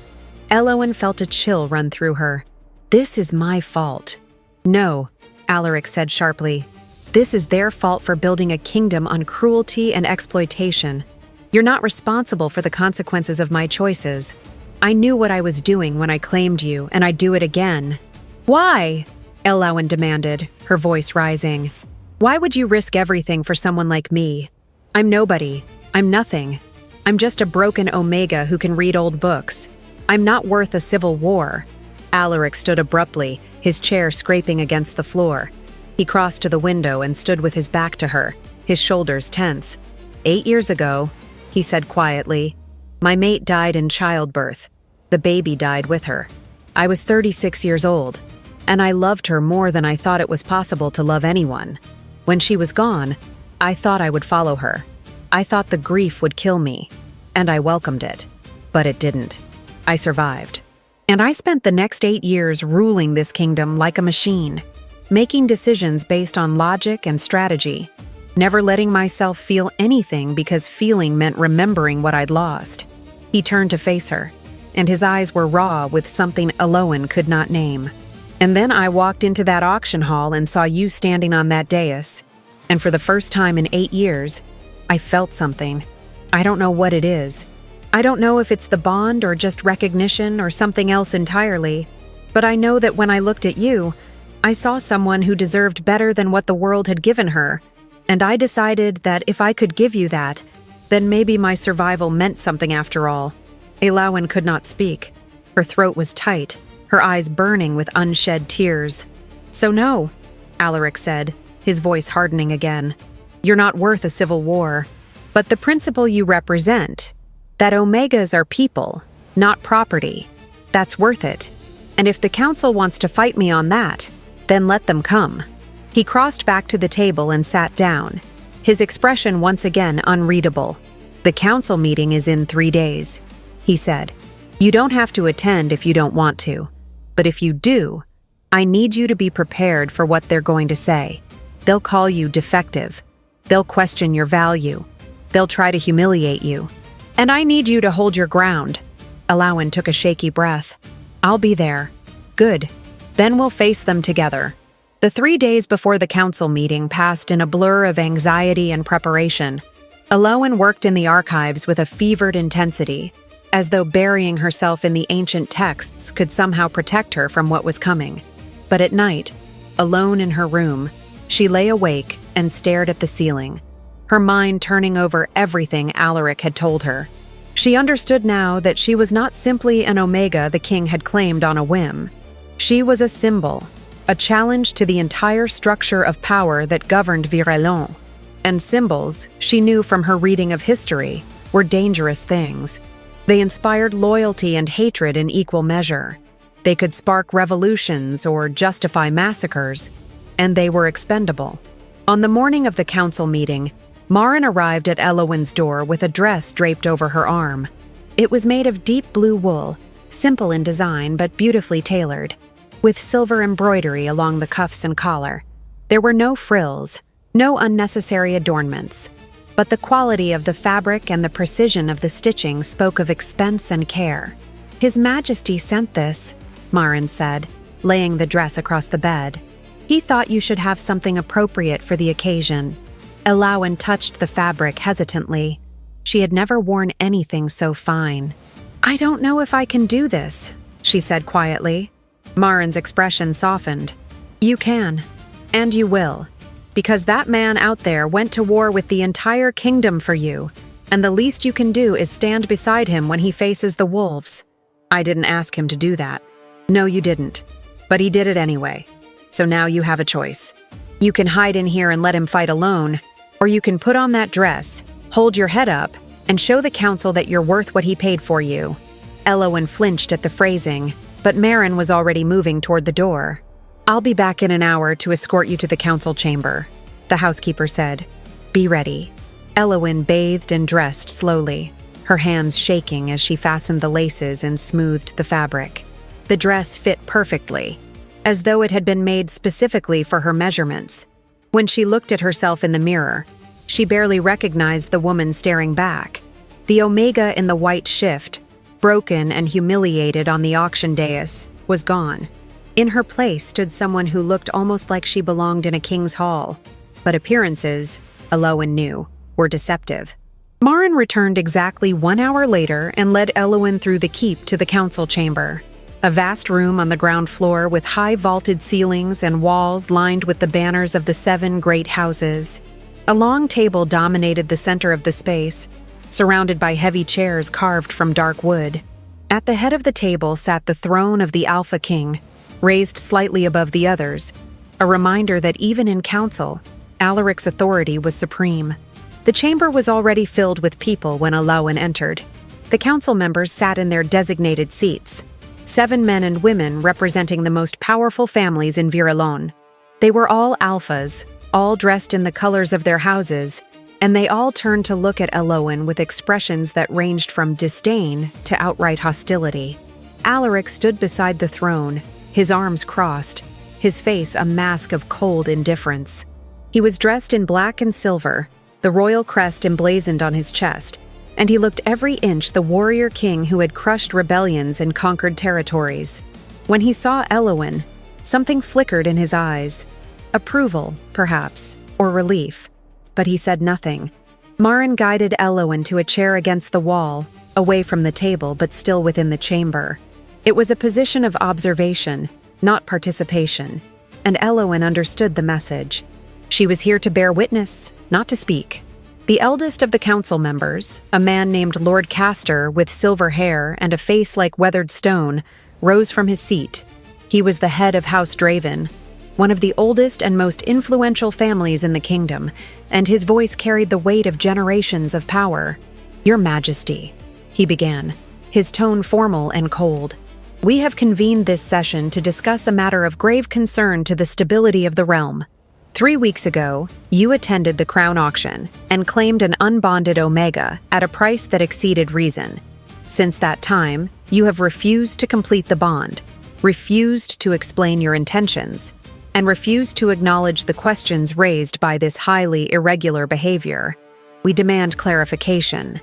Elowen felt a chill run through her. This is my fault. No, Alaric said sharply. This is their fault for building a kingdom on cruelty and exploitation. You're not responsible for the consequences of my choices. I knew what I was doing when I claimed you, and I'd do it again. Why? Elowen demanded, her voice rising. Why would you risk everything for someone like me? I'm nobody. I'm nothing. I'm just a broken Omega who can read old books. I'm not worth a civil war. Alaric stood abruptly, his chair scraping against the floor. He crossed to the window and stood with his back to her, his shoulders tense. 8 years ago, he said quietly, my mate died in childbirth. The baby died with her. I was 36 years old, and I loved her more than I thought it was possible to love anyone. When she was gone, I thought I would follow her. I thought the grief would kill me, and I welcomed it. But it didn't. I survived. And I spent the next 8 years ruling this kingdom like a machine, making decisions based on logic and strategy, never letting myself feel anything because feeling meant remembering what I'd lost. He turned to face her, and his eyes were raw with something Elowen could not name. And then I walked into that auction hall and saw you standing on that dais, and for the first time in 8 years, I felt something. I don't know what it is. I don't know if it's the bond or just recognition or something else entirely, but I know that when I looked at you, I saw someone who deserved better than what the world had given her, and I decided that if I could give you that, then maybe my survival meant something after all. Elowen could not speak. Her throat was tight, her eyes burning with unshed tears. So no, Alaric said, his voice hardening again. You're not worth a civil war, but the principle you represent, that Omegas are people, not property, that's worth it. And if the council wants to fight me on that, then let them come. He crossed back to the table and sat down, his expression once again unreadable. The council meeting is in 3 days, he said. You don't have to attend if you don't want to, but if you do, I need you to be prepared for what they're going to say. They'll call you defective. They'll question your value. They'll try to humiliate you. And I need you to hold your ground. Elowen took a shaky breath. I'll be there. Good. Then we'll face them together. The 3 days before the council meeting passed in a blur of anxiety and preparation. Elowen worked in the archives with a fevered intensity, as though burying herself in the ancient texts could somehow protect her from what was coming. But at night, alone in her room, she lay awake and stared at the ceiling, her mind turning over everything Alaric had told her. She understood now that she was not simply an Omega the king had claimed on a whim. She was a symbol, a challenge to the entire structure of power that governed Virelon. And symbols, she knew from her reading of history, were dangerous things. They inspired loyalty and hatred in equal measure. They could spark revolutions or justify massacres, and they were expendable. On the morning of the council meeting, Marin arrived at Elowen's door with a dress draped over her arm. It was made of deep blue wool, simple in design but beautifully tailored, with silver embroidery along the cuffs and collar. There were no frills, no unnecessary adornments. but the quality of the fabric and the precision of the stitching spoke of expense and care. "His Majesty sent this," Marin said, laying the dress across the bed. "He thought you should have something appropriate for the occasion." Elowin touched the fabric hesitantly. She had never worn anything so fine. "I don't know if I can do this," she said quietly. Marin's expression softened. "You can, and you will, because that man out there went to war with the entire kingdom for you, and the least you can do is stand beside him when he faces the wolves. I didn't ask him to do that. No, you didn't. But he did it anyway. So now you have a choice. You can hide in here and let him fight alone, or you can put on that dress, hold your head up, and show the council that you're worth what he paid for you." Elowin flinched at the phrasing, but Marin was already moving toward the door. "I'll be back in an hour to escort you to the council chamber," the housekeeper said. "Be ready." Elowin bathed and dressed slowly, her hands shaking as she fastened the laces and smoothed the fabric. The dress fit perfectly, as though it had been made specifically for her measurements. When she looked at herself in the mirror, she barely recognized the woman staring back. The Omega in the white shift, broken and humiliated on the auction dais, was gone. In her place stood someone who looked almost like she belonged in a king's hall. But appearances, Elowin knew, were deceptive. Marin returned exactly 1 hour later and led Elowin through the keep to the council chamber. A vast room on the ground floor with high vaulted ceilings and walls lined with the banners of the 7 great houses. A long table dominated the center of the space, surrounded by heavy chairs carved from dark wood. At the head of the table sat the throne of the Alpha King, raised slightly above the others, a reminder that even in council, Alaric's authority was supreme. The chamber was already filled with people when Elowin entered. The council members sat in their designated seats, 7 men and women representing the most powerful families in Virelon. They were all alphas, all dressed in the colors of their houses, and they all turned to look at Elowin with expressions that ranged from disdain to outright hostility. Alaric stood beside the throne, his arms crossed, his face a mask of cold indifference. He was dressed in black and silver, the royal crest emblazoned on his chest, and he looked every inch the warrior king who had crushed rebellions and conquered territories. When he saw Elowin, something flickered in his eyes. Approval, perhaps, or relief. But he said nothing. Marin guided Elowin to a chair against the wall, away from the table but still within the chamber. It was a position of observation, not participation, and Elowin understood the message. She was here to bear witness, not to speak. The eldest of the council members, a man named Lord Castor with silver hair and a face like weathered stone, rose from his seat. He was the head of House Draven, one of the oldest and most influential families in the kingdom, and his voice carried the weight of generations of power. "Your Majesty," he began, his tone formal and cold. "We have convened this session to discuss a matter of grave concern to the stability of the realm. 3 weeks ago, you attended the crown auction and claimed an unbonded Omega at a price that exceeded reason. Since that time, you have refused to complete the bond, refused to explain your intentions, and refused to acknowledge the questions raised by this highly irregular behavior. We demand clarification."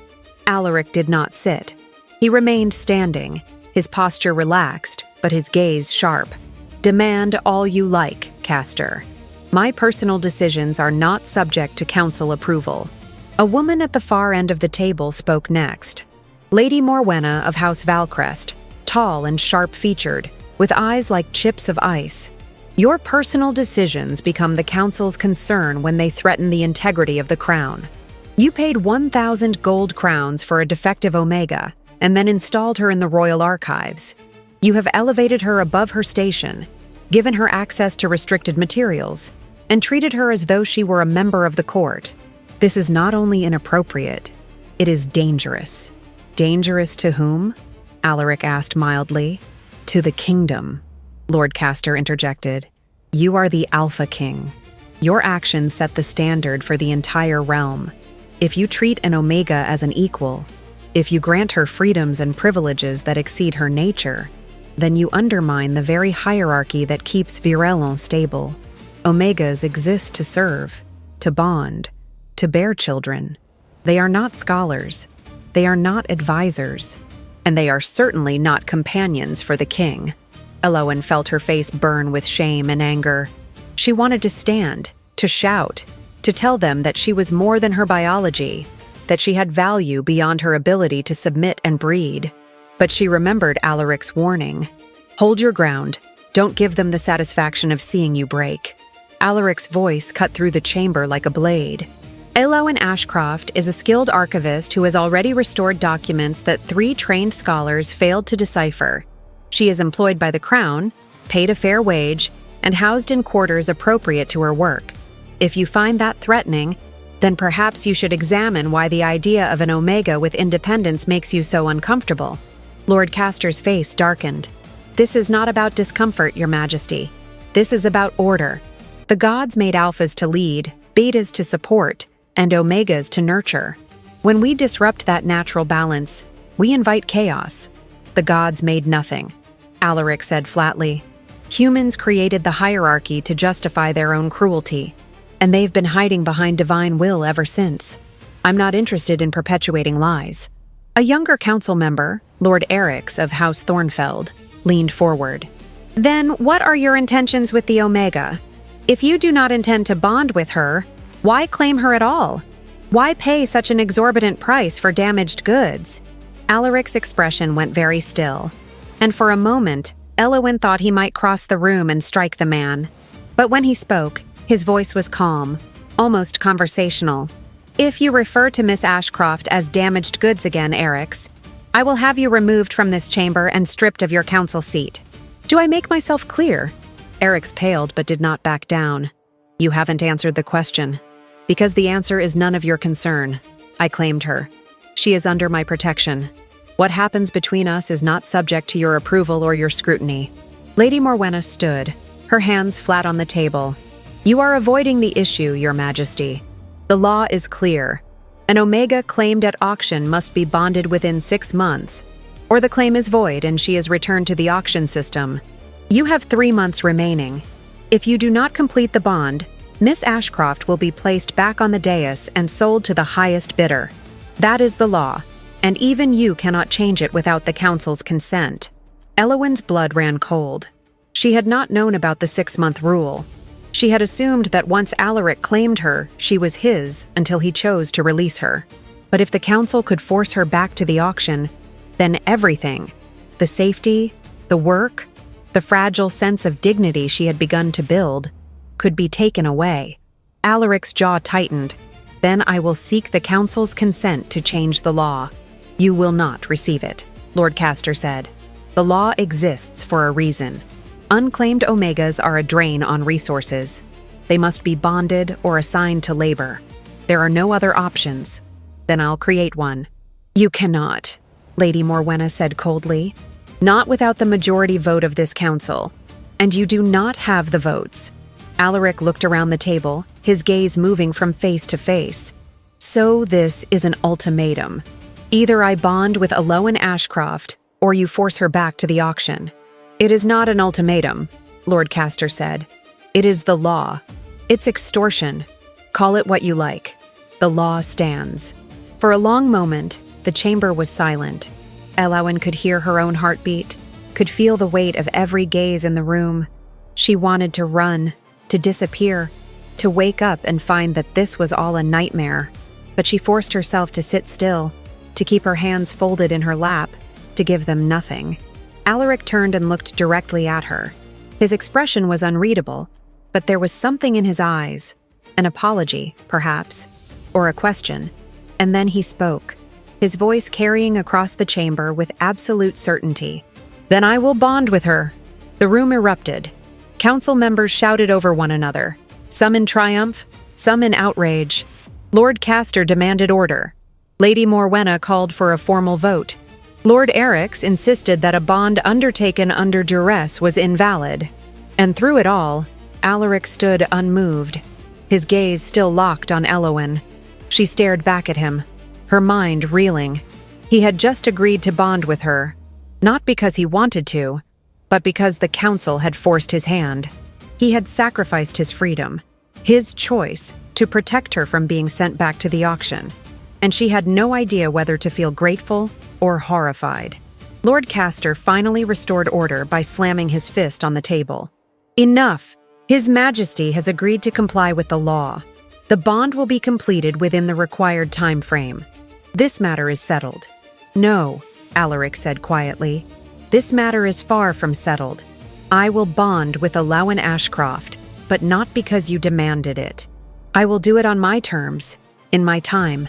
Alaric did not sit. He remained standing, his posture relaxed, but his gaze sharp. "Demand all you like, Castor. My personal decisions are not subject to council approval." A woman at the far end of the table spoke next. Lady Morwenna of House Valcrest, tall and sharp-featured, with eyes like chips of ice. "Your personal decisions become the council's concern when they threaten the integrity of the crown. You paid 1,000 gold crowns for a defective Omega, and then installed her in the royal archives. You have elevated her above her station, given her access to restricted materials, and treated her as though she were a member of the court. This is not only inappropriate, it is dangerous." "Dangerous to whom?" Alaric asked mildly. "To the kingdom," Lord Castor interjected. "You are the Alpha King. Your actions set the standard for the entire realm. If you treat an Omega as an equal, if you grant her freedoms and privileges that exceed her nature, then you undermine the very hierarchy that keeps Virelon stable. Omegas exist to serve, to bond, to bear children. They are not scholars. They are not advisors. And they are certainly not companions for the king. Elowen felt her face burn with shame and anger. She wanted to stand, to shout, to tell them that she was more than her biology, that she had value beyond her ability to submit and breed. But she remembered Alaric's warning. Hold your ground. Don't give them the satisfaction of seeing you break. Alaric's voice cut through the chamber like a blade. Elowen Ashcroft is a skilled archivist who has already restored documents that 3 trained scholars failed to decipher. She is employed by the Crown, paid a fair wage, and housed in quarters appropriate to her work. If you find that threatening, then perhaps you should examine why the idea of an Omega with independence makes you so uncomfortable. Lord Castor's face darkened. This is not about discomfort, Your Majesty. This is about order. The gods made alphas to lead, betas to support, and omegas to nurture. When we disrupt that natural balance, we invite chaos. The gods made nothing, Alaric said flatly. Humans created the hierarchy to justify their own cruelty, and they've been hiding behind divine will ever since. I'm not interested in perpetuating lies. A younger council member, Lord Erix of House Thornfeld, leaned forward. Then what are your intentions with the Omega? If you do not intend to bond with her, why claim her at all? Why pay such an exorbitant price for damaged goods? Alaric's expression went very still, and for a moment, Elowen thought he might cross the room and strike the man. But when he spoke, his voice was calm, almost conversational. If you refer to Miss Ashcroft as damaged goods again, Erix, I will have you removed from this chamber and stripped of your council seat. Do I make myself clear? Erix paled but did not back down. You haven't answered the question. Because the answer is none of your concern. I claimed her. She is under my protection. What happens between us is not subject to your approval or your scrutiny. Lady Morwenna stood, her hands flat on the table. You are avoiding the issue, Your Majesty. The law is clear. An Omega claimed at auction must be bonded within 6 months, or the claim is void and she is returned to the auction system. You have 3 months remaining. If you do not complete the bond, Miss Ashcroft will be placed back on the dais and sold to the highest bidder. That is the law, and even you cannot change it without the council's consent. Elowen's blood ran cold. She had not known about the 6-month rule. She had assumed that once Alaric claimed her, she was his until he chose to release her. But if the council could force her back to the auction, then everything, the safety, the work, the fragile sense of dignity she had begun to build, could be taken away. Alaric's jaw tightened. Then I will seek the council's consent to change the law. You will not receive it, Lord Castor said. The law exists for a reason. Unclaimed Omegas are a drain on resources. They must be bonded or assigned to labor. There are no other options. Then I'll create one. You cannot, Lady Morwenna said coldly. Not without the majority vote of this council. And you do not have the votes. Alaric looked around the table, his gaze moving from face to face. So this is an ultimatum. Either I bond with Elowen Ashcroft, or you force her back to the auction. It is not an ultimatum, Lord Castor said. It is the law. It's extortion. Call it what you like. The law stands. For a long moment, the chamber was silent. Elowen could hear her own heartbeat, could feel the weight of every gaze in the room. She wanted to run, to disappear, to wake up and find that this was all a nightmare. But she forced herself to sit still, to keep her hands folded in her lap, to give them nothing. Alaric turned and looked directly at her. His expression was unreadable, but there was something in his eyes, an apology, perhaps, or a question. And then he spoke, his voice carrying across the chamber with absolute certainty. Then I will bond with her. The room erupted. Council members shouted over one another, some in triumph, some in outrage. Lord Castor demanded order. Lady Morwenna called for a formal vote. Lord Erix insisted that a bond undertaken under duress was invalid. And through it all, Alaric stood unmoved, his gaze still locked on Elowen. She stared back at him, her mind reeling. He had just agreed to bond with her, not because he wanted to, but because the council had forced his hand. He had sacrificed his freedom, his choice, to protect her from being sent back to the auction, and she had no idea whether to feel grateful or horrified. Lord Castor finally restored order by slamming his fist on the table. Enough! His Majesty has agreed to comply with the law. The bond will be completed within the required time frame. This matter is settled. No, Alaric said quietly. This matter is far from settled. I will bond with Alowan Ashcroft, but not because you demanded it. I will do it on my terms, in my time,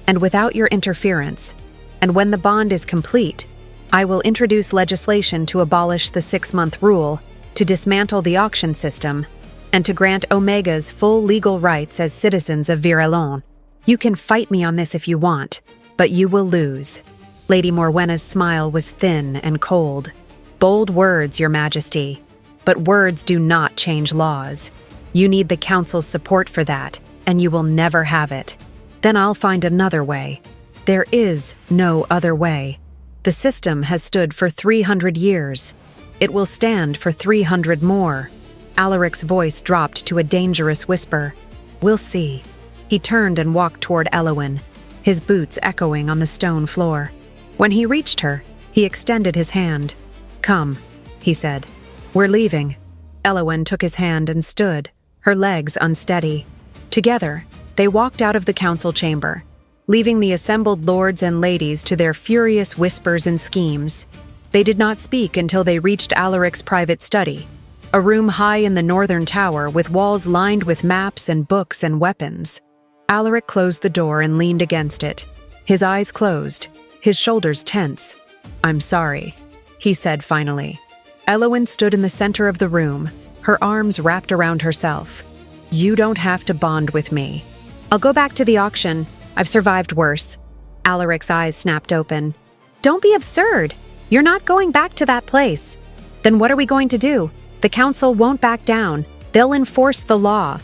and without your interference. And when the bond is complete, I will introduce legislation to abolish the 6-month rule, to dismantle the auction system, and to grant Omegas full legal rights as citizens of Virelon. You can fight me on this if you want, but you will lose. Lady Morwenna's smile was thin and cold. Bold words, Your Majesty. But words do not change laws. You need the Council's support for that, and you will never have it. Then I'll find another way. There is no other way. The system has stood for 300 years. It will stand for 300 more. Alaric's voice dropped to a dangerous whisper. We'll see. He turned and walked toward Elowen, his boots echoing on the stone floor. When he reached her, he extended his hand. Come, he said. We're leaving. Elowen took his hand and stood, her legs unsteady. Together, they walked out of the council chamber, leaving the assembled lords and ladies to their furious whispers and schemes. They did not speak until they reached Alaric's private study, a room high in the northern tower with walls lined with maps and books and weapons. Alaric closed the door and leaned against it, his eyes closed, his shoulders tense. I'm sorry, he said finally. Elowen stood in the center of the room, her arms wrapped around herself. You don't have to bond with me. I'll go back to the auction. I've survived worse. Alaric's eyes snapped open. Don't be absurd. You're not going back to that place. Then what are we going to do? The council won't back down. They'll enforce the law.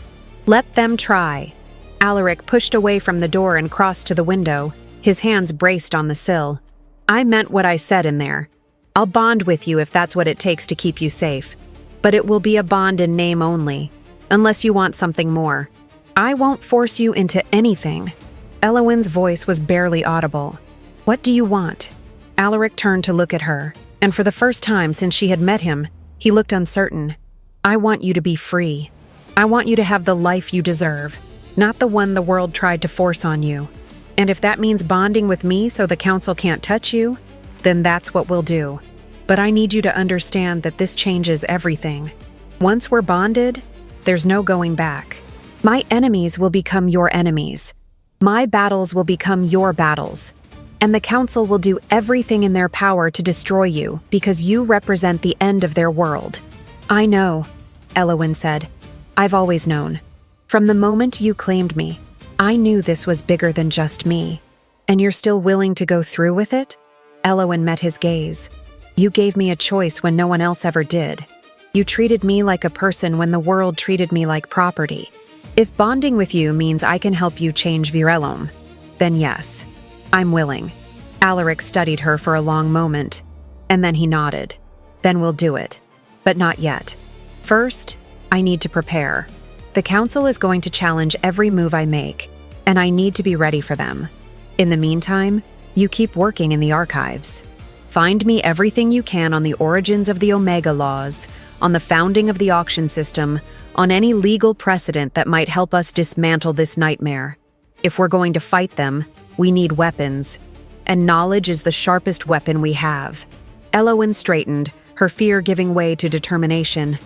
Let them try. Alaric pushed away from the door and crossed to the window, his hands braced on the sill. I meant what I said in there. I'll bond with you if that's what it takes to keep you safe. But it will be a bond in name only, unless you want something more. I won't force you into anything. Elowen's voice was barely audible. What do you want? Alaric turned to look at her, and for the first time since she had met him, he looked uncertain. I want you to be free. I want you to have the life you deserve, not the one the world tried to force on you. And if that means bonding with me so the council can't touch you, then that's what we'll do. But I need you to understand that this changes everything. Once we're bonded, there's no going back. My enemies will become your enemies. My battles will become your battles. And the council will do everything in their power to destroy you because you represent the end of their world. I know, Elowen said. I've always known. From the moment you claimed me, I knew this was bigger than just me. And you're still willing to go through with it? Elowen met his gaze. You gave me a choice when no one else ever did. You treated me like a person when the world treated me like property. If bonding with you means I can help you change Virelon, then yes, I'm willing. Alaric studied her for a long moment, and then he nodded. Then we'll do it. But not yet. First, I need to prepare. The council is going to challenge every move I make, and I need to be ready for them. In the meantime, you keep working in the archives. Find me everything you can on the origins of the Omega laws, on the founding of the auction system, on any legal precedent that might help us dismantle this nightmare. If we're going to fight them, we need weapons. And knowledge is the sharpest weapon we have. Elowen straightened, her fear giving way to determination.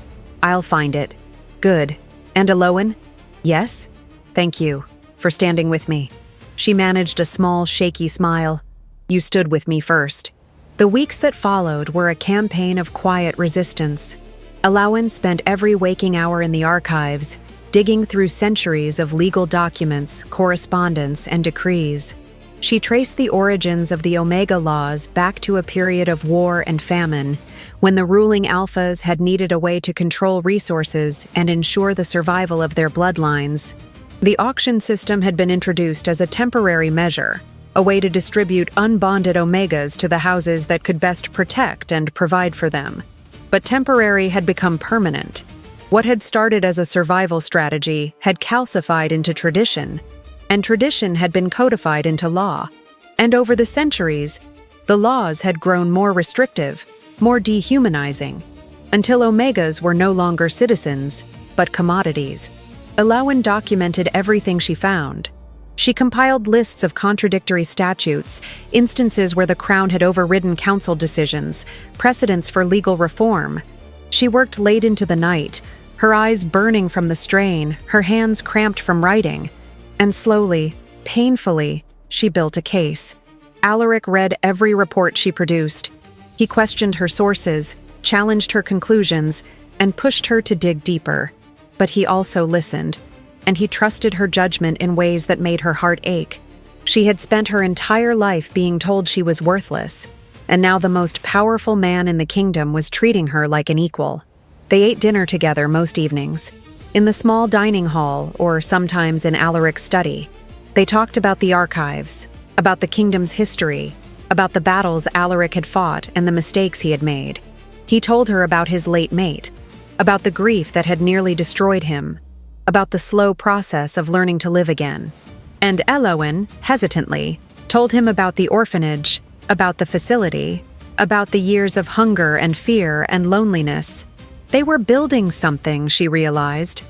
I'll find it. Good. And Elowen? Yes? Thank you for standing with me. She managed a small, shaky smile. You stood with me first. The weeks that followed were a campaign of quiet resistance. Elowen spent every waking hour in the archives, digging through centuries of legal documents, correspondence, and decrees. She traced the origins of the Omega laws back to a period of war and famine, when the ruling Alphas had needed a way to control resources and ensure the survival of their bloodlines. The auction system had been introduced as a temporary measure, a way to distribute unbonded Omegas to the houses that could best protect and provide for them. But temporary had become permanent. What had started as a survival strategy had calcified into tradition, and tradition had been codified into law. And over the centuries, the laws had grown more restrictive, more dehumanizing, until Omegas were no longer citizens, but commodities. Elowin documented everything she found. She compiled lists of contradictory statutes, instances where the crown had overridden council decisions, precedents for legal reform. She worked late into the night, her eyes burning from the strain, her hands cramped from writing. And slowly, painfully, she built a case. Alaric read every report she produced. He questioned her sources, challenged her conclusions, and pushed her to dig deeper. But he also listened, and he trusted her judgment in ways that made her heart ache. She had spent her entire life being told she was worthless, and now the most powerful man in the kingdom was treating her like an equal. They ate dinner together most evenings, in the small dining hall or sometimes in Alaric's study. They talked about the archives, about the kingdom's history, about the battles Alaric had fought and the mistakes he had made. He told her about his late mate, about the grief that had nearly destroyed him, about the slow process of learning to live again. And Elowin, hesitantly, told him about the orphanage, about the facility, about the years of hunger and fear and loneliness. They were building something, she realized.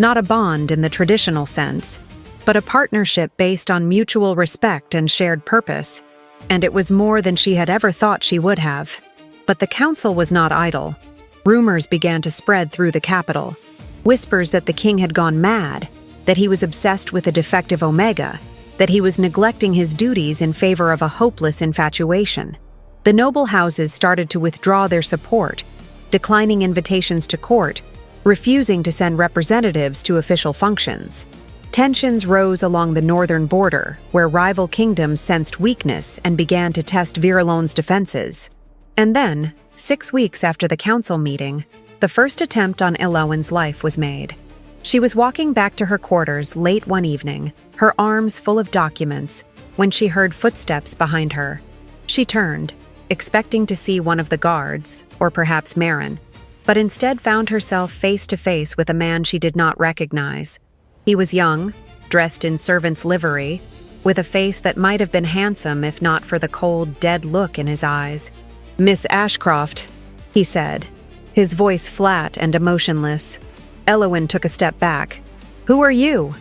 Not a bond in the traditional sense, but a partnership based on mutual respect and shared purpose. And it was more than she had ever thought she would have. But the council was not idle. Rumors began to spread through the capital. Whispers that the king had gone mad, that he was obsessed with a defective Omega, that he was neglecting his duties in favor of a hopeless infatuation. The noble houses started to withdraw their support, declining invitations to court, refusing to send representatives to official functions. Tensions rose along the northern border, where rival kingdoms sensed weakness and began to test Viralon's defenses. And then, 6 weeks after the council meeting, the first attempt on Elowin's life was made. She was walking back to her quarters late one evening, her arms full of documents, when she heard footsteps behind her. She turned, expecting to see one of the guards, or perhaps Marin, but instead found herself face to face with a man she did not recognize. He was young, dressed in servant's livery, with a face that might have been handsome if not for the cold, dead look in his eyes. "Miss Ashcroft," he said, his voice flat and emotionless. Elowin took a step back. "Who are you?"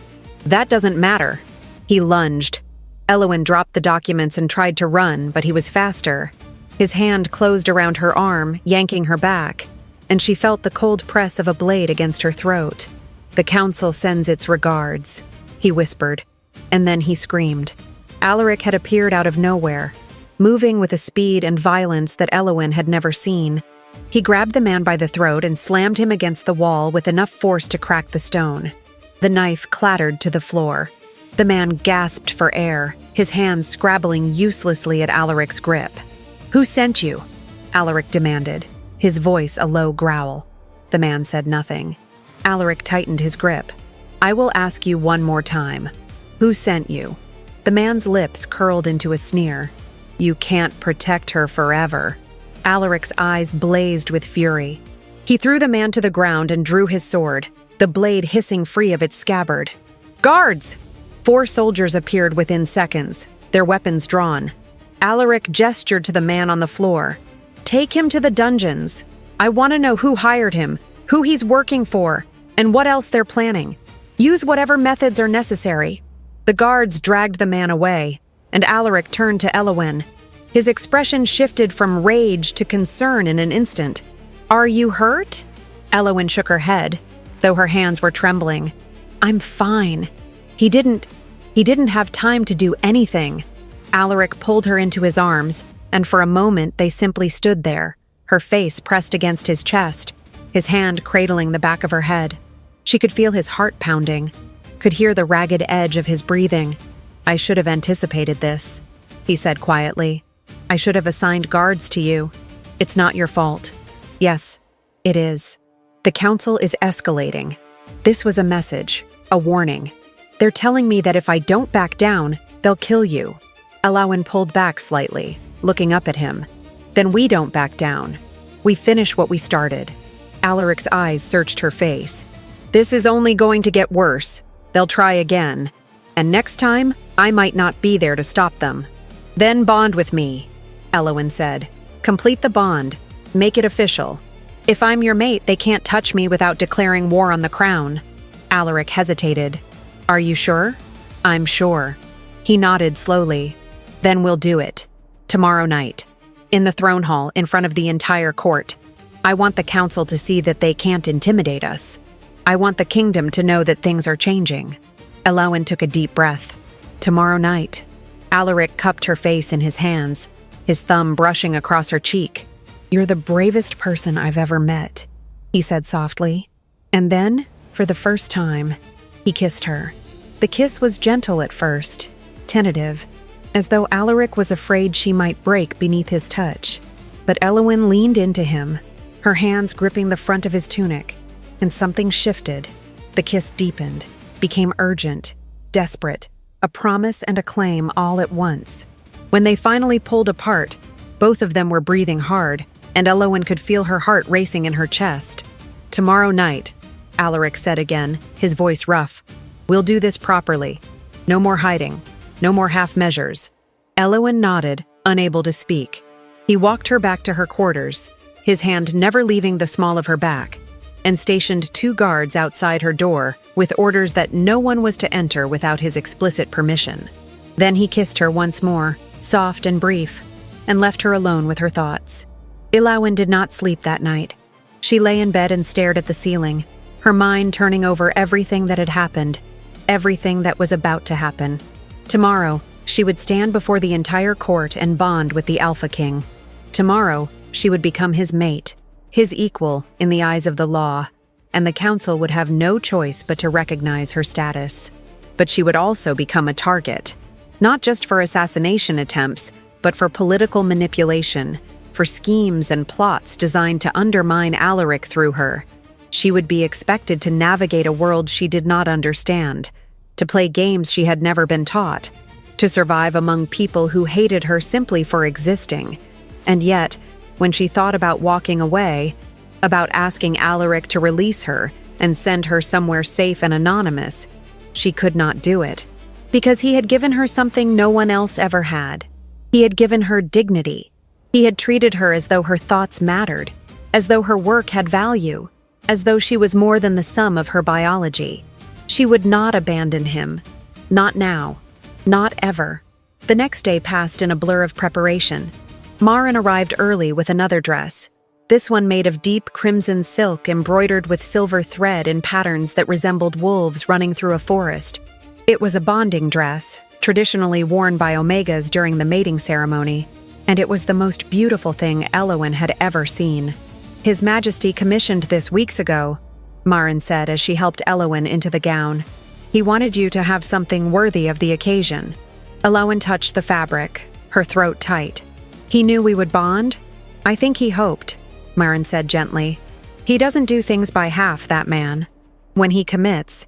"That doesn't matter." He lunged. Elowin dropped the documents and tried to run, but he was faster. His hand closed around her arm, yanking her back, and she felt the cold press of a blade against her throat. "The council sends its regards," he whispered, and then he screamed. Alaric had appeared out of nowhere, moving with a speed and violence that Elowin had never seen. He grabbed the man by the throat and slammed him against the wall with enough force to crack the stone. The knife clattered to the floor. The man gasped for air, his hands scrabbling uselessly at Alaric's grip. "Who sent you?" Alaric demanded, his voice a low growl. The man said nothing. Alaric tightened his grip. "I will ask you one more time. Who sent you?" The man's lips curled into a sneer. "You can't protect her forever." Alaric's eyes blazed with fury. He threw the man to the ground and drew his sword, the blade hissing free of its scabbard. "Guards!" 4 soldiers appeared within seconds, their weapons drawn. Alaric gestured to the man on the floor. "Take him to the dungeons. I want to know who hired him, who he's working for, and what else they're planning. Use whatever methods are necessary." The guards dragged the man away, and Alaric turned to Elowin. His expression shifted from rage to concern in an instant. "Are you hurt?" Elowin shook her head, though her hands were trembling. "I'm fine." He didn't have time to do anything. Alaric pulled her into his arms, and for a moment they simply stood there, her face pressed against his chest, his hand cradling the back of her head. She could feel his heart pounding, could hear the ragged edge of his breathing. "I should have anticipated this," he said quietly. "I should have assigned guards to you. It's not your fault." "Yes, it is. The council is escalating." This was a message, a warning. "They're telling me that if I don't back down, they'll kill you." Elowin pulled back slightly, looking up at him. "Then we don't back down. We finish what we started." Alaric's eyes searched her face. "This is only going to get worse. They'll try again. And next time, I might not be there to stop them." "Then bond with me," Elowen said. "Complete the bond. Make it official. If I'm your mate, they can't touch me without declaring war on the crown." Alaric hesitated. "Are you sure?" "I'm sure." He nodded slowly. "Then we'll do it. Tomorrow night. In the throne hall, in front of the entire court. I want the council to see that they can't intimidate us. I want the kingdom to know that things are changing." Elowen took a deep breath. "Tomorrow night." Alaric cupped her face in his hands, his thumb brushing across her cheek. "You're the bravest person I've ever met," he said softly. And then, for the first time, he kissed her. The kiss was gentle at first, tentative, as though Alaric was afraid she might break beneath his touch. But Elowen leaned into him, her hands gripping the front of his tunic, and something shifted. The kiss deepened, became urgent, desperate, a promise and a claim all at once. When they finally pulled apart, both of them were breathing hard, and Elowen could feel her heart racing in her chest. "Tomorrow night," Alaric said again, his voice rough. "We'll do this properly. No more hiding. No more half measures." Elowen nodded, unable to speak. He walked her back to her quarters, his hand never leaving the small of her back, and stationed 2 guards outside her door with orders that no one was to enter without his explicit permission. Then he kissed her once more, soft and brief, and left her alone with her thoughts. Elowen did not sleep that night. She lay in bed and stared at the ceiling, her mind turning over everything that had happened, everything that was about to happen. Tomorrow, she would stand before the entire court and bond with the Alpha King. Tomorrow, she would become his mate, his equal in the eyes of the law, and the council would have no choice but to recognize her status. But she would also become a target, not just for assassination attempts, but for political manipulation, for schemes and plots designed to undermine Alaric through her. She would be expected to navigate a world she did not understand, to play games she had never been taught, to survive among people who hated her simply for existing. And yet, when she thought about walking away, about asking Alaric to release her and send her somewhere safe and anonymous, she could not do it. Because he had given her something no one else ever had. He had given her dignity. He had treated her as though her thoughts mattered, as though her work had value, as though she was more than the sum of her biology. She would not abandon him. Not now. Not ever. The next day passed in a blur of preparation. Maren arrived early with another dress, this one made of deep crimson silk embroidered with silver thread in patterns that resembled wolves running through a forest. It was a bonding dress, traditionally worn by Omegas during the mating ceremony, and it was the most beautiful thing Elowen had ever seen. "His Majesty commissioned this weeks ago," Maren said as she helped Elowen into the gown. "He wanted you to have something worthy of the occasion." Elowen touched the fabric, her throat tight. "He knew we would bond?" "I think he hoped," Maren said gently. "He doesn't do things by half, that man. When he commits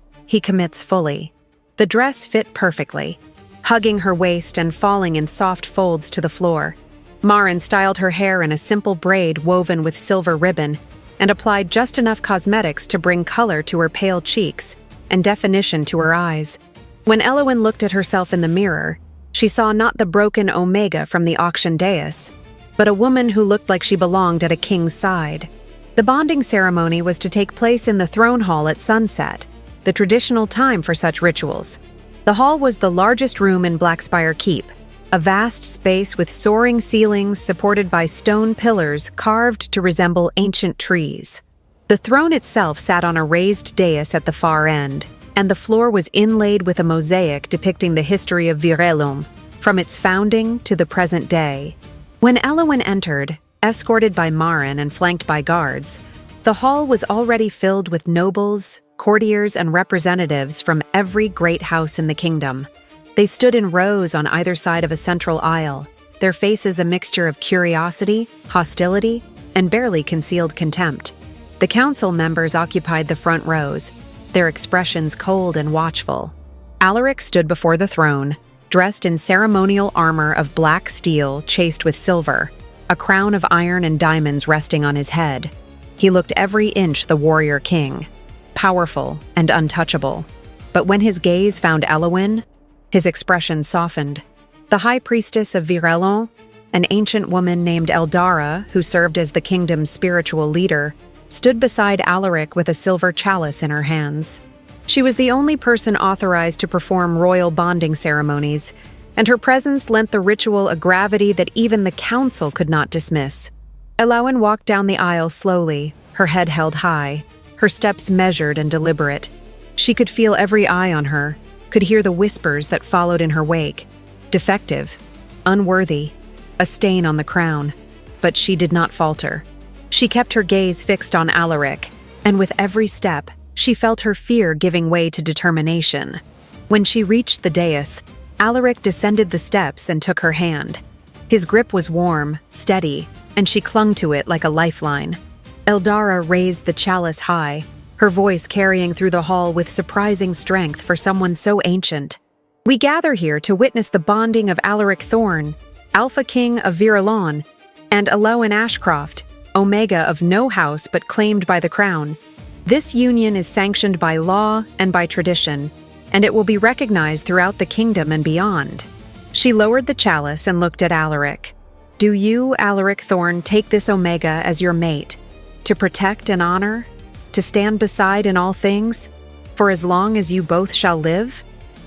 fully." The dress fit perfectly, hugging her waist and falling in soft folds to the floor. Maren styled her hair in a simple braid woven with silver ribbon and applied just enough cosmetics to bring color to her pale cheeks and definition to her eyes. When Elowen looked at herself in the mirror, she saw not the broken Omega from the auction dais, but a woman who looked like she belonged at a king's side. The bonding ceremony was to take place in the throne hall at sunset, the traditional time for such rituals. The hall was the largest room in Blackspire Keep, a vast space with soaring ceilings supported by stone pillars carved to resemble ancient trees. The throne itself sat on a raised dais at the far end, and the floor was inlaid with a mosaic depicting the history of Virelum, from its founding to the present day. When Elowen entered, escorted by Maren and flanked by guards, the hall was already filled with nobles, courtiers, and representatives from every great house in the kingdom. They stood in rows on either side of a central aisle, their faces a mixture of curiosity, hostility, and barely concealed contempt. The council members occupied the front rows, their expressions cold and watchful. Alaric stood before the throne, dressed in ceremonial armor of black steel chased with silver, a crown of iron and diamonds resting on his head. He looked every inch the warrior king, powerful and untouchable. But when his gaze found Eowyn, his expression softened. The high priestess of Virelon, an ancient woman named Eldara, who served as the kingdom's spiritual leader, stood beside Alaric with a silver chalice in her hands. She was the only person authorized to perform royal bonding ceremonies, and her presence lent the ritual a gravity that even the council could not dismiss. Eowyn walked down the aisle slowly, her head held high, her steps measured and deliberate. She could feel every eye on her, could hear the whispers that followed in her wake. Defective, unworthy, a stain on the crown. But she did not falter. She kept her gaze fixed on Alaric, and with every step, she felt her fear giving way to determination. When she reached the dais, Alaric descended the steps and took her hand. His grip was warm, steady, and she clung to it like a lifeline. Eldara raised the chalice high, her voice carrying through the hall with surprising strength for someone so ancient. "We gather here to witness the bonding of Alaric Thorne, Alpha King of Virelon, and Eowyn Ashcroft, Omega of no house but claimed by the crown. This union is sanctioned by law and by tradition, and it will be recognized throughout the kingdom and beyond." She lowered the chalice and looked at Alaric. "Do you, Alaric Thorne, take this Omega as your mate, to protect and honor, to stand beside in all things, for as long as you both shall live?"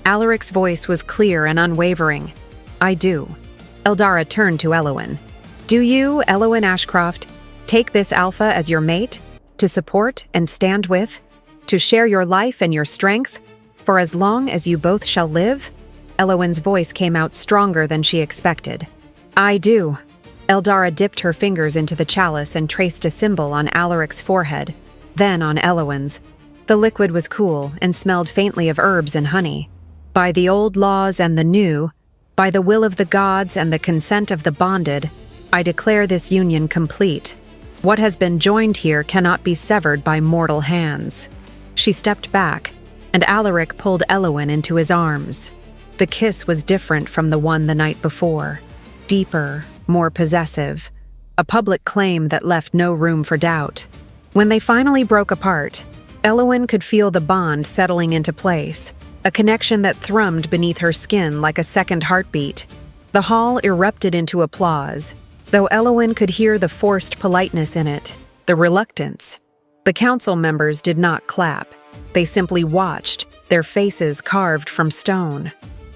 Alaric's voice was clear and unwavering. "I do." Eldara turned to Eowyn. "Do you, Eowyn Ashcroft, take this Alpha as your mate, to support and stand with, to share your life and your strength, for as long as you both shall live?" Eowyn's voice came out stronger than she expected. "I do." Eldara dipped her fingers into the chalice and traced a symbol on Alaric's forehead, then on Eowyn's. The liquid was cool and smelled faintly of herbs and honey. "By the old laws and the new, by the will of the gods and the consent of the bonded, I declare this union complete. What has been joined here cannot be severed by mortal hands." She stepped back, and Alaric pulled Eowyn into his arms. The kiss was different from the one the night before. Deeper, more possessive, a public claim that left no room for doubt. When they finally broke apart, Eowyn could feel the bond settling into place, a connection that thrummed beneath her skin like a second heartbeat. The hall erupted into applause, though Eowyn could hear the forced politeness in it, the reluctance. The council members did not clap. They simply watched, their faces carved from stone.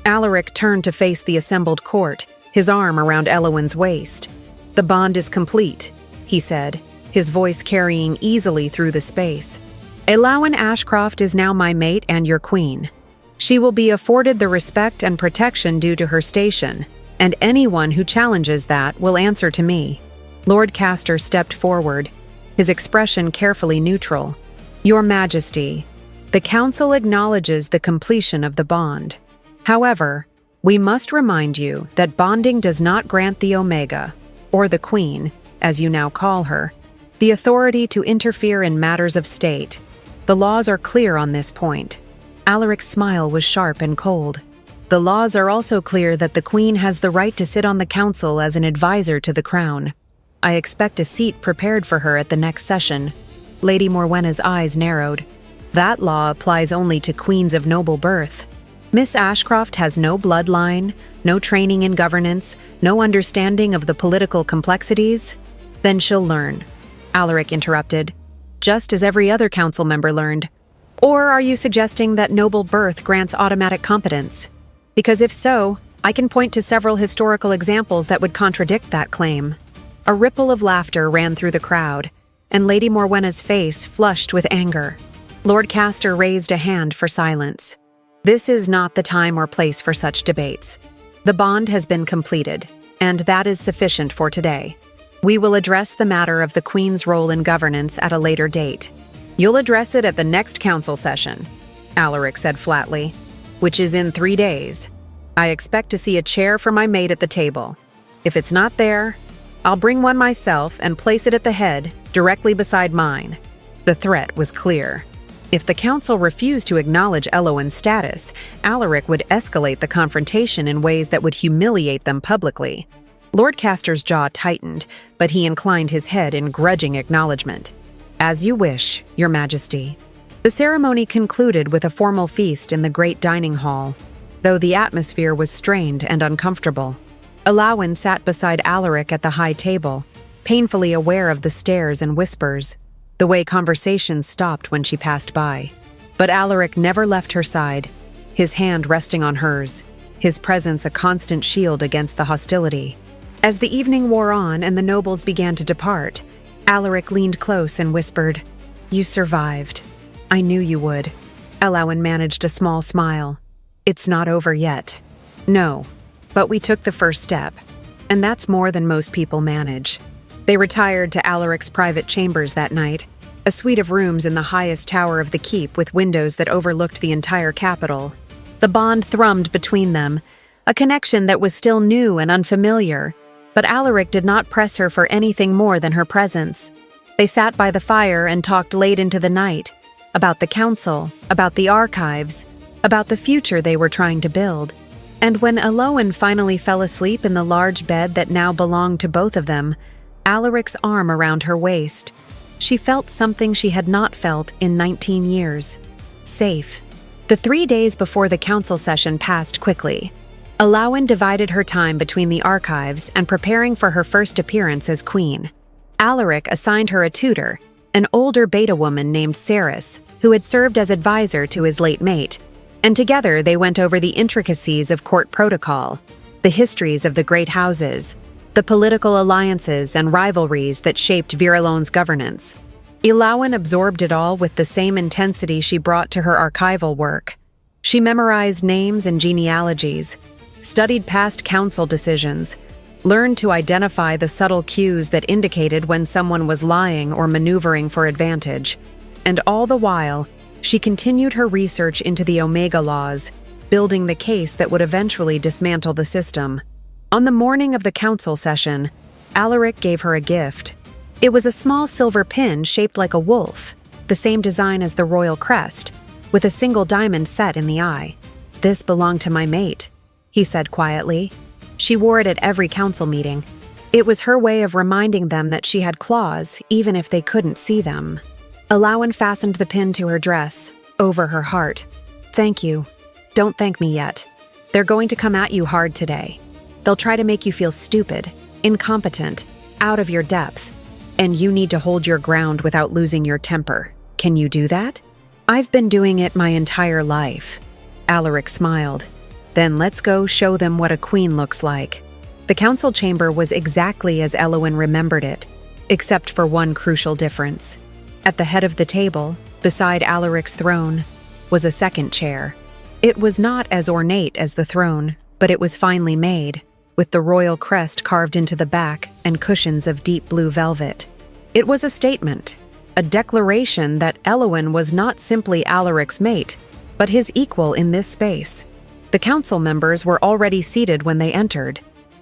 Alaric turned to face the assembled court, his arm around Eowyn's waist. "The bond is complete," he said, his voice carrying easily through the space. "Eowyn Ashcroft is now my mate and your queen. She will be afforded the respect and protection due to her station, and anyone who challenges that will answer to me." Lord Castor stepped forward, his expression carefully neutral. "Your Majesty, the Council acknowledges the completion of the bond. However, we must remind you that bonding does not grant the Omega, or the Queen, as you now call her, the authority to interfere in matters of state. The laws are clear on this point." Alaric's smile was sharp and cold. "The laws are also clear that the Queen has the right to sit on the council as an advisor to the crown. I expect a seat prepared for her at the next session." Lady Morwenna's eyes narrowed. "That law applies only to queens of noble birth. Miss Ashcroft has no bloodline, no training in governance, no understanding of the political complexities." "Then she'll learn," Alaric interrupted, "just as every other council member learned. Or are you suggesting that noble birth grants automatic competence? Because if so, I can point to several historical examples that would contradict that claim." A ripple of laughter ran through the crowd, and Lady Morwenna's face flushed with anger. Lord Castor raised a hand for silence. "This is not the time or place for such debates. The bond has been completed, and that is sufficient for today. We will address the matter of the Queen's role in governance at a later date." "You'll address it at the next council session," Alaric said flatly, "which is in 3 days. I expect to see a chair for my mate at the table. If it's not there, I'll bring one myself and place it at the head, directly beside mine." The threat was clear. If the council refused to acknowledge Eowyn's status, Alaric would escalate the confrontation in ways that would humiliate them publicly. Lord Castor's jaw tightened, but he inclined his head in grudging acknowledgement. As you wish, Your Majesty. The ceremony concluded with a formal feast in the great dining hall, though the atmosphere was strained and uncomfortable. Alawin sat beside Alaric at the high table, painfully aware of the stares and whispers, the way conversations stopped when she passed by. But Alaric never left her side, his hand resting on hers, his presence a constant shield against the hostility. As the evening wore on and the nobles began to depart, Alaric leaned close and whispered, "You survived. I knew you would." Alawin managed a small smile. "It's not over yet." "No, but we took the first step, and that's more than most people manage." They retired to Alaric's private chambers that night, a suite of rooms in the highest tower of the keep with windows that overlooked the entire capital. The bond thrummed between them, a connection that was still new and unfamiliar, but Alaric did not press her for anything more than her presence. They sat by the fire and talked late into the night, about the council, about the archives, about the future they were trying to build. And when Alawin finally fell asleep in the large bed that now belonged to both of them, Alaric's arm around her waist, she felt something she had not felt in 19 years. Safe. The 3 days before the council session passed quickly. Alawin divided her time between the archives and preparing for her first appearance as queen. Alaric assigned her a tutor, an older beta woman named Saris, who had served as advisor to his late mate, and together they went over the intricacies of court protocol, the histories of the great houses, the political alliances and rivalries that shaped Virelon's governance. Alawin absorbed it all with the same intensity she brought to her archival work. She memorized names and genealogies, studied past council decisions, learned to identify the subtle cues that indicated when someone was lying or maneuvering for advantage. And all the while, she continued her research into the Omega laws, building the case that would eventually dismantle the system. On the morning of the council session, Alaric gave her a gift. It was a small silver pin shaped like a wolf, the same design as the royal crest, with a single diamond set in the eye. "This belonged to my mate," he said quietly. She wore it at every council meeting. It was her way of reminding them that she had claws, even if they couldn't see them. Alawin fastened the pin to her dress, over her heart. "Thank you. Don't thank me yet. They're going to come at you hard today. They'll try to make you feel stupid, incompetent, out of your depth. And you need to hold your ground without losing your temper. Can you do that?" "I've been doing it my entire life." Alaric smiled. "Then let's go show them what a queen looks like." The council chamber was exactly as Alawin remembered it, except for one crucial difference. At the head of the table, beside Alaric's throne, was a second chair. It was not as ornate as the throne, but it was finely made, with the royal crest carved into the back and cushions of deep blue velvet. It was a statement, a declaration that Alawin was not simply Alaric's mate, but his equal in this space. The council members were already seated when they entered,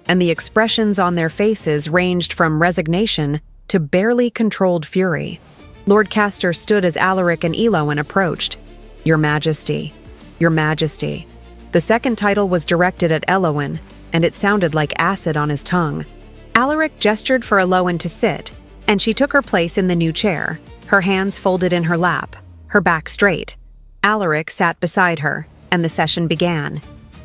and the expressions on their faces ranged from resignation to barely controlled fury. Lord Castor stood as Alaric and Alawin approached. "Your Majesty, Your Majesty." The second title was directed at Alawin, and it sounded like acid on his tongue. Alaric gestured for Alawin to sit, and she took her place in the new chair, her hands folded in her lap, her back straight. Alaric sat beside her, and the session began.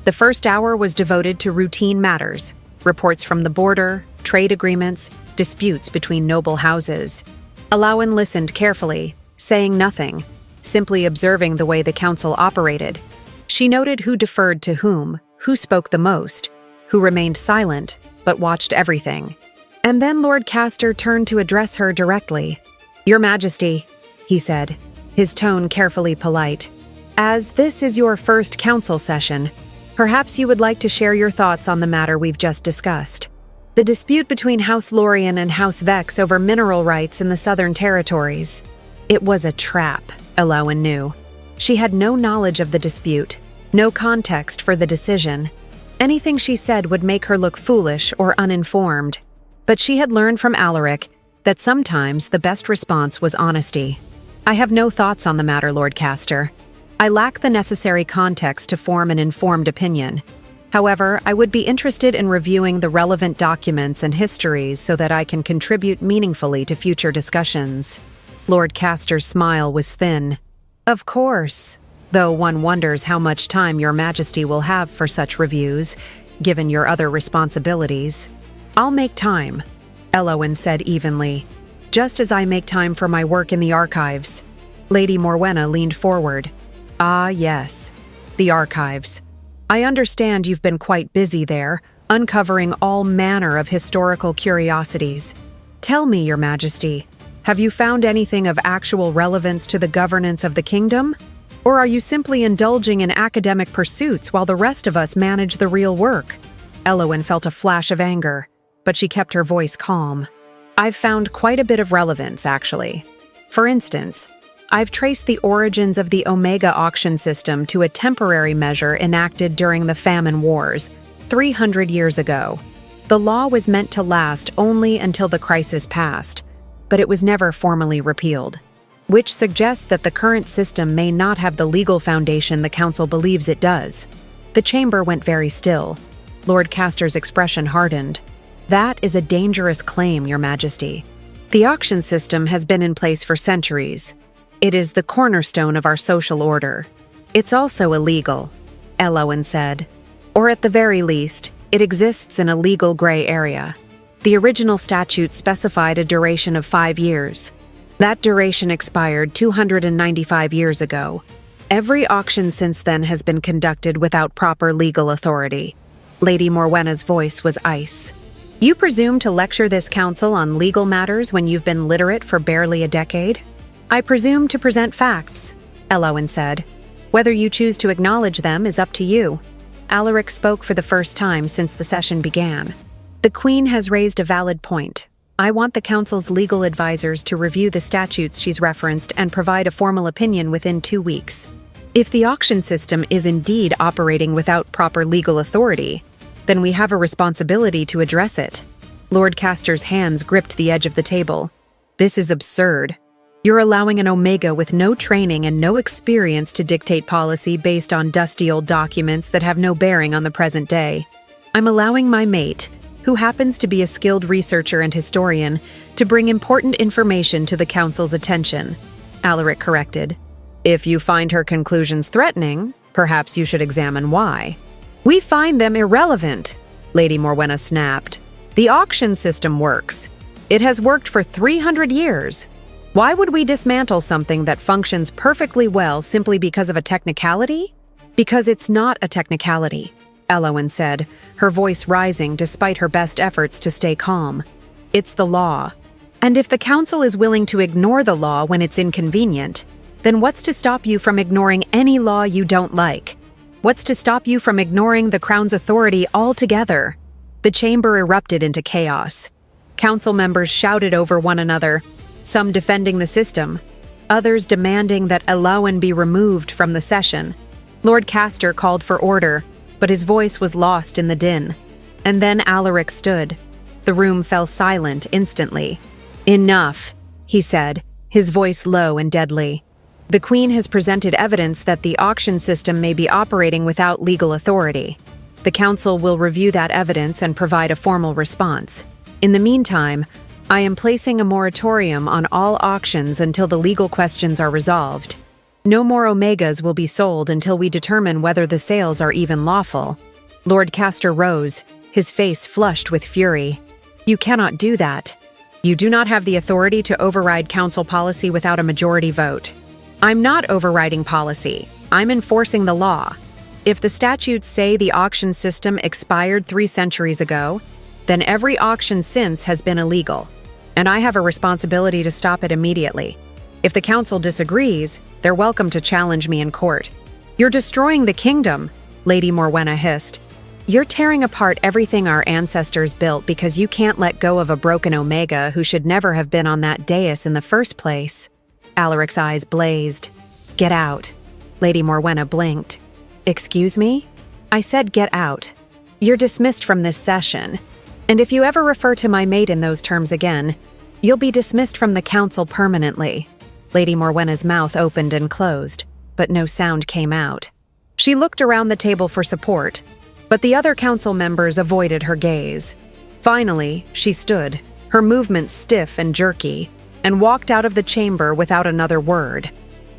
The first hour was devoted to routine matters, reports from the border, trade agreements, disputes between noble houses. Alawin listened carefully, saying nothing, simply observing the way the council operated. She noted who deferred to whom, who spoke the most, who remained silent, but watched everything. And then Lord Castor turned to address her directly. "Your Majesty," he said, his tone carefully polite. "As this is your first council session, perhaps you would like to share your thoughts on the matter we've just discussed. The dispute between House Lorien and House Vex over mineral rights in the Southern Territories. It was a trap, Alawin knew. She had no knowledge of the dispute, no context for the decision. Anything she said would make her look foolish or uninformed. But she had learned from Alaric that sometimes the best response was honesty. "I have no thoughts on the matter, Lord Castor. I lack the necessary context to form an informed opinion. However, I would be interested in reviewing the relevant documents and histories so that I can contribute meaningfully to future discussions." Lord Castor's smile was thin. Of course, though one wonders how much time your majesty will have for such reviews, given your other responsibilities. I'll make time, Elowen said evenly, just as I make time for my work in the archives. Lady Morwenna leaned forward. Ah, yes, the archives. I understand you've been quite busy there, uncovering all manner of historical curiosities. Tell me, Your Majesty, have you found anything of actual relevance to the governance of the kingdom? Or are you simply indulging in academic pursuits while the rest of us manage the real work? Elowen felt a flash of anger, but she kept her voice calm. I've found quite a bit of relevance, actually. For instance, I've traced the origins of the Omega auction system to a temporary measure enacted during the Famine Wars, 300 years ago. The law was meant to last only until the crisis passed, but it was never formally repealed, which suggests that the current system may not have the legal foundation the Council believes it does. The chamber went very still. Lord Castor's expression hardened. That is a dangerous claim, Your Majesty. The auction system has been in place for centuries. It is the cornerstone of our social order. It's also illegal, Elowen said. Or at the very least, it exists in a legal gray area. The original statute specified a duration of 5 years. That duration expired 295 years ago. Every auction since then has been conducted without proper legal authority. Lady Morwenna's voice was ice. You presume to lecture this council on legal matters when you've been literate for barely a decade? I presume to present facts, Elowen said. Whether you choose to acknowledge them is up to you. Alaric spoke for the first time since the session began. The Queen has raised a valid point. I want the Council's legal advisors to review the statutes she's referenced and provide a formal opinion within 2 weeks. If the auction system is indeed operating without proper legal authority, then we have a responsibility to address it. Lord Castor's hands gripped the edge of the table. This is absurd. You're allowing an Omega with no training and no experience to dictate policy based on dusty old documents that have no bearing on the present day. I'm allowing my mate, who happens to be a skilled researcher and historian, to bring important information to the Council's attention, Alaric corrected. If you find her conclusions threatening, perhaps you should examine why. We find them irrelevant, Lady Morwenna snapped. The auction system works. It has worked for 300 years. Why would we dismantle something that functions perfectly well simply because of a technicality? Because it's not a technicality, Elowen said, her voice rising despite her best efforts to stay calm. It's the law. And if the Council is willing to ignore the law when it's inconvenient, then what's to stop you from ignoring any law you don't like? What's to stop you from ignoring the Crown's authority altogether? The chamber erupted into chaos. Council members shouted over one another, some defending the system, others demanding that Elowen be removed from the session. Lord Castor called for order, but his voice was lost in the din. And then Alaric stood. The room fell silent instantly. Enough, he said, his voice low and deadly. The Queen has presented evidence that the auction system may be operating without legal authority. The Council will review that evidence and provide a formal response. In the meantime, I am placing a moratorium on all auctions until the legal questions are resolved. No more Omegas will be sold until we determine whether the sales are even lawful. Lord Castor rose, his face flushed with fury. You cannot do that. You do not have the authority to override Council policy without a majority vote. I'm not overriding policy. I'm enforcing the law. If the statutes say the auction system expired 3 centuries ago, then every auction since has been illegal, and I have a responsibility to stop it immediately. If the Council disagrees, they're welcome to challenge me in court. You're destroying the kingdom, Lady Morwenna hissed. You're tearing apart everything our ancestors built because you can't let go of a broken Omega who should never have been on that dais in the first place. Alaric's eyes blazed. Get out. Lady Morwenna blinked. Excuse me? I said get out. You're dismissed from this session. And if you ever refer to my mate in those terms again, you'll be dismissed from the Council permanently. Lady Morwenna's mouth opened and closed, but no sound came out. She looked around the table for support, but the other Council members avoided her gaze. Finally, she stood, her movements stiff and jerky, and walked out of the chamber without another word.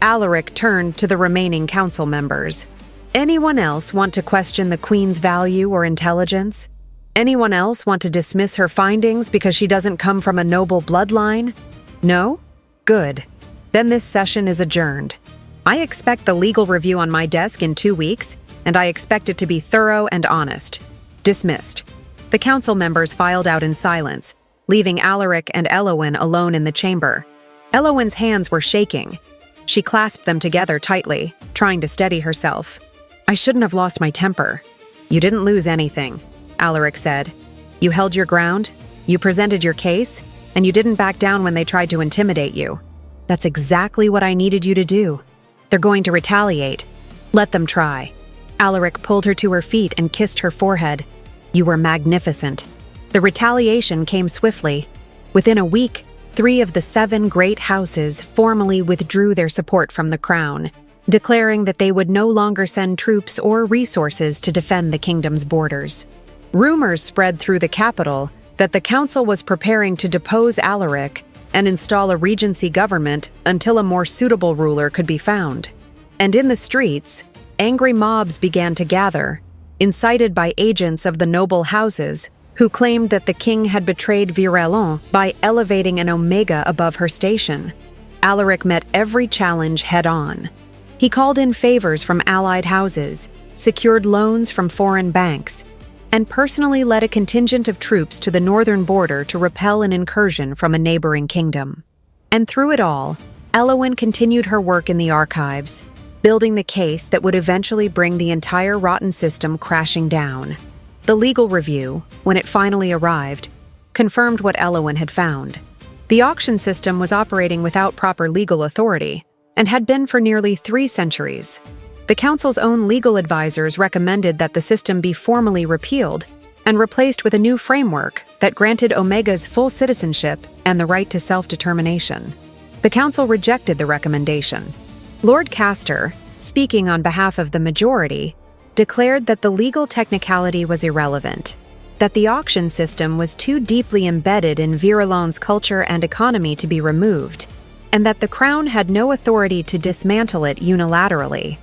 Alaric turned to the remaining council members. Anyone else want to question the Queen's value or intelligence? Anyone else want to dismiss her findings because she doesn't come from a noble bloodline? No? Good. Then this session is adjourned. I expect the legal review on my desk in 2 weeks, and I expect it to be thorough and honest. Dismissed. The council members filed out in silence, leaving Alaric and Elowen alone in the chamber. Elowen's hands were shaking. She clasped them together tightly, trying to steady herself. I shouldn't have lost my temper. You didn't lose anything, Alaric said. You held your ground, you presented your case, and you didn't back down when they tried to intimidate you. That's exactly what I needed you to do. They're going to retaliate. Let them try. Alaric pulled her to her feet and kissed her forehead. You were magnificent. The retaliation came swiftly. Within a week, 3 of the 7 great houses formally withdrew their support from the crown, declaring that they would no longer send troops or resources to defend the kingdom's borders. Rumors spread through the capital that the council was preparing to depose Alaric and install a regency government until a more suitable ruler could be found. And in the streets, angry mobs began to gather, incited by agents of the noble houses who claimed that the king had betrayed Virelon by elevating an Omega above her station. Alaric met every challenge head-on. He called in favors from allied houses, secured loans from foreign banks, and personally led a contingent of troops to the northern border to repel an incursion from a neighboring kingdom. And through it all, Elowen continued her work in the archives, building the case that would eventually bring the entire rotten system crashing down. The legal review, when it finally arrived, confirmed what Elowen had found. The auction system was operating without proper legal authority, and had been for nearly 3 centuries. The council's own legal advisors recommended that the system be formally repealed and replaced with a new framework that granted Omegas full citizenship and the right to self-determination. The council rejected the recommendation. Lord Castor, speaking on behalf of the majority, declared that the legal technicality was irrelevant, that the auction system was too deeply embedded in Virelon's culture and economy to be removed, and that the crown had no authority to dismantle it unilaterally.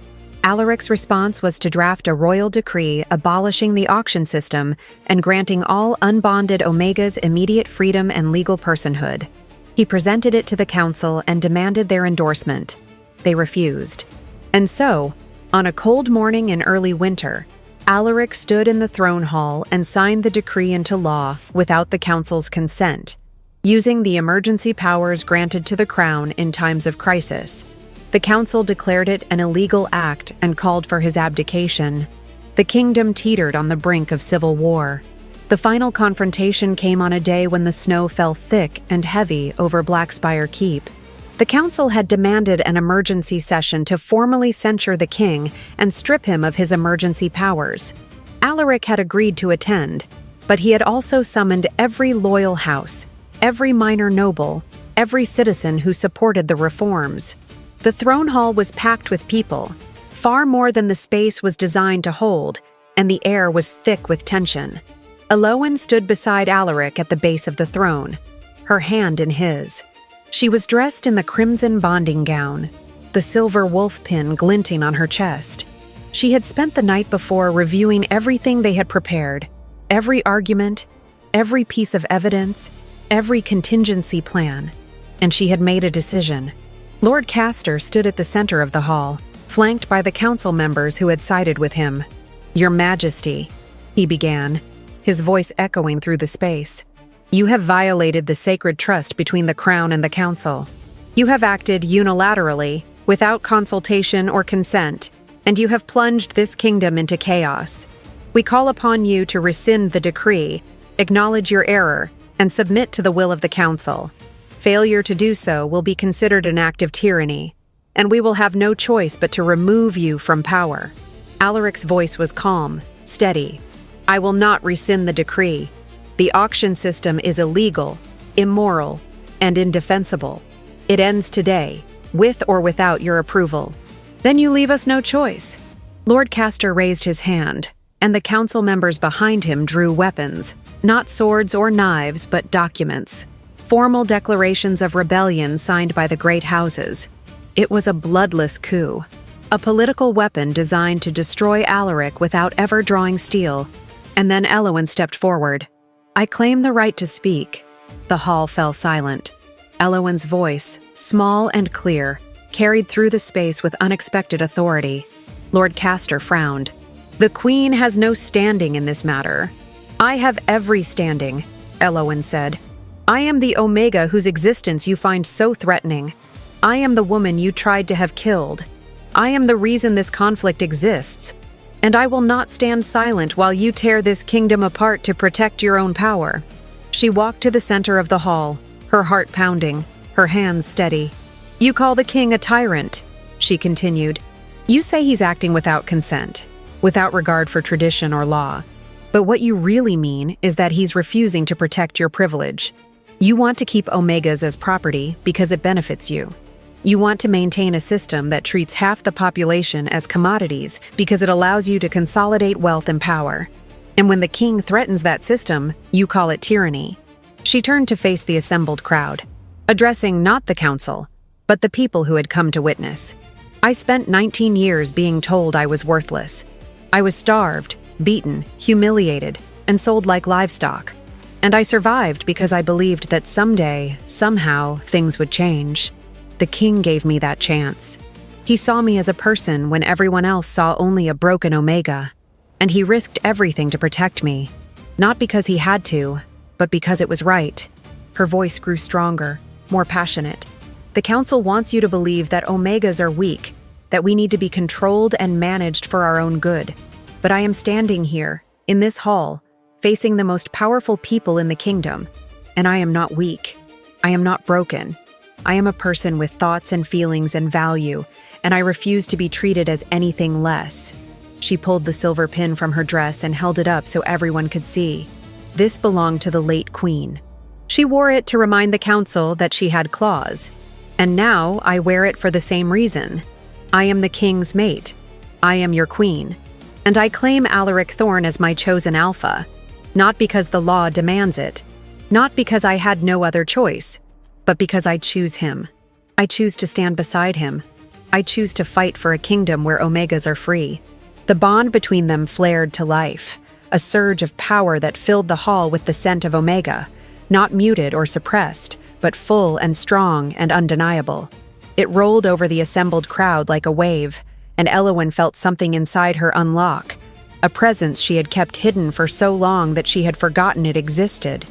Alaric's response was to draft a royal decree abolishing the auction system and granting all unbonded Omegas immediate freedom and legal personhood. He presented it to the council and demanded their endorsement. They refused. And so, on a cold morning in early winter, Alaric stood in the throne hall and signed the decree into law without the council's consent, using the emergency powers granted to the crown in times of crisis. The council declared it an illegal act and called for his abdication. The kingdom teetered on the brink of civil war. The final confrontation came on a day when the snow fell thick and heavy over Blackspire Keep. The council had demanded an emergency session to formally censure the king and strip him of his emergency powers. Alaric had agreed to attend, but he had also summoned every loyal house, every minor noble, every citizen who supported the reforms. The throne hall was packed with people, far more than the space was designed to hold, and the air was thick with tension. Elowen stood beside Alaric at the base of the throne, her hand in his. She was dressed in the crimson bonding gown, the silver wolf pin glinting on her chest. She had spent the night before reviewing everything they had prepared, every argument, every piece of evidence, every contingency plan, and she had made a decision. Lord Castor stood at the center of the hall, flanked by the council members who had sided with him. "Your Majesty," he began, his voice echoing through the space. "You have violated the sacred trust between the crown and the council. You have acted unilaterally, without consultation or consent, and you have plunged this kingdom into chaos. We call upon you to rescind the decree, acknowledge your error, and submit to the will of the council. Failure to do so will be considered an act of tyranny, and we will have no choice but to remove you from power." Alaric's voice was calm, steady. "I will not rescind the decree. The auction system is illegal, immoral, and indefensible. It ends today, with or without your approval. Then you leave us no choice." Lord Castor raised his hand, and the council members behind him drew weapons, not swords or knives, but documents. formal declarations of rebellion signed by the great houses. It was a bloodless coup, a political weapon designed to destroy Alaric without ever drawing steel. And then Elowen stepped forward. "I claim the right to speak." The hall fell silent. Elowen's voice, small and clear, carried through the space with unexpected authority. Lord Castor frowned. "The Queen has no standing in this matter." "I have every standing," Elowen said. "I am the Omega whose existence you find so threatening. I am the woman you tried to have killed. I am the reason this conflict exists. And I will not stand silent while you tear this kingdom apart to protect your own power." She walked to the center of the hall, her heart pounding, her hands steady. "You call the king a tyrant," she continued. "You say he's acting without consent, without regard for tradition or law. But what you really mean is that he's refusing to protect your privilege. You want to keep Omegas as property because it benefits you. You want to maintain a system that treats half the population as commodities because it allows you to consolidate wealth and power. And when the king threatens that system, you call it tyranny." She turned to face the assembled crowd, addressing not the council, but the people who had come to witness. "I spent 19 years being told I was worthless. I was starved, beaten, humiliated, and sold like livestock. And I survived because I believed that someday, somehow, things would change. The king gave me that chance. He saw me as a person when everyone else saw only a broken Omega. And he risked everything to protect me. Not because he had to, but because it was right." Her voice grew stronger, more passionate. "The council wants you to believe that Omegas are weak, that we need to be controlled and managed for our own good. But I am standing here, in this hall, facing the most powerful people in the kingdom. And I am not weak. I am not broken. I am a person with thoughts and feelings and value, and I refuse to be treated as anything less." She pulled the silver pin from her dress and held it up so everyone could see. This belonged to the late queen. She wore it to remind the council that she had claws. And now I wear it for the same reason. I am the king's mate. I am your queen. And I claim Alaric Thorne as my chosen alpha. Not because the law demands it. Not because I had no other choice. But because I choose him. I choose to stand beside him. I choose to fight for a kingdom where Omegas are free. The bond between them flared to life, a surge of power that filled the hall with the scent of Omega, not muted or suppressed, but full and strong and undeniable. It rolled over the assembled crowd like a wave, and Elowen felt something inside her unlock, a presence she had kept hidden for so long that she had forgotten it existed.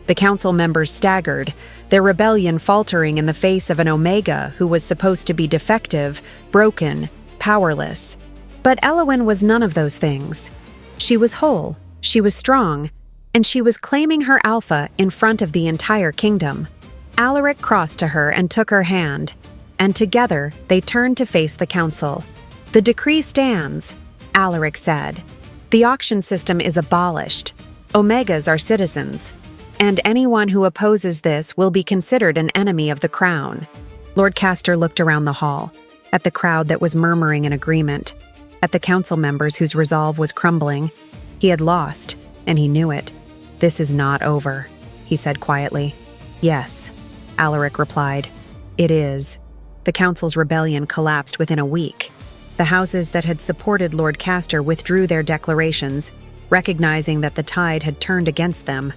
The council members staggered, their rebellion faltering in the face of an Omega who was supposed to be defective, broken, powerless. But Elowen was none of those things. She was whole, she was strong, and she was claiming her alpha in front of the entire kingdom. Alaric crossed to her and took her hand, and together they turned to face the council. "The decree stands," Alaric said. "The auction system is abolished. Omegas are citizens. And anyone who opposes this will be considered an enemy of the crown." Lord Castor looked around the hall, at the crowd that was murmuring in agreement, at the council members whose resolve was crumbling. He had lost, and he knew it. "This is not over," he said quietly. "Yes," Alaric replied. "It is." The council's rebellion collapsed within a week. The houses that had supported Lord Castor withdrew their declarations, recognizing that the tide had turned against them.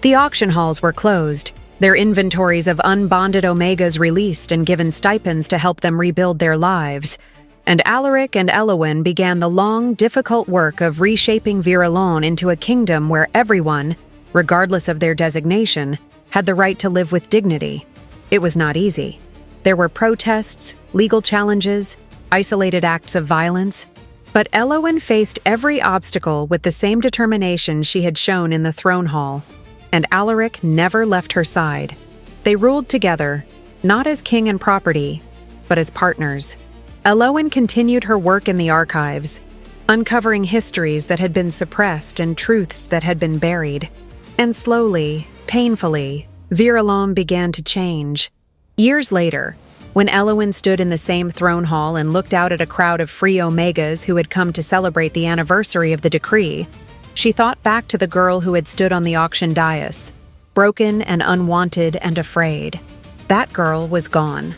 The auction halls were closed, their inventories of unbonded Omegas released and given stipends to help them rebuild their lives. And Alaric and Elowen began the long, difficult work of reshaping Virelon into a kingdom where everyone, regardless of their designation, had the right to live with dignity. It was not easy. There were protests, legal challenges, isolated acts of violence. But Elowen faced every obstacle with the same determination she had shown in the throne hall. And Alaric never left her side. They ruled together, not as king and property, but as partners. Elowen continued her work in the archives, uncovering histories that had been suppressed and truths that had been buried. And slowly, painfully, Virelon began to change. Years later, when Elowen stood in the same throne hall and looked out at a crowd of free Omegas who had come to celebrate the anniversary of the decree, she thought back to the girl who had stood on the auction dais, broken and unwanted and afraid. That girl was gone.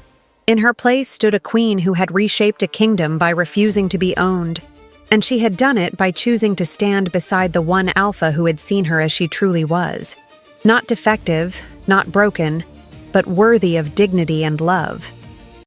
In her place stood a queen who had reshaped a kingdom by refusing to be owned, and she had done it by choosing to stand beside the one alpha who had seen her as she truly was. Not defective, not broken, but worthy of dignity and love.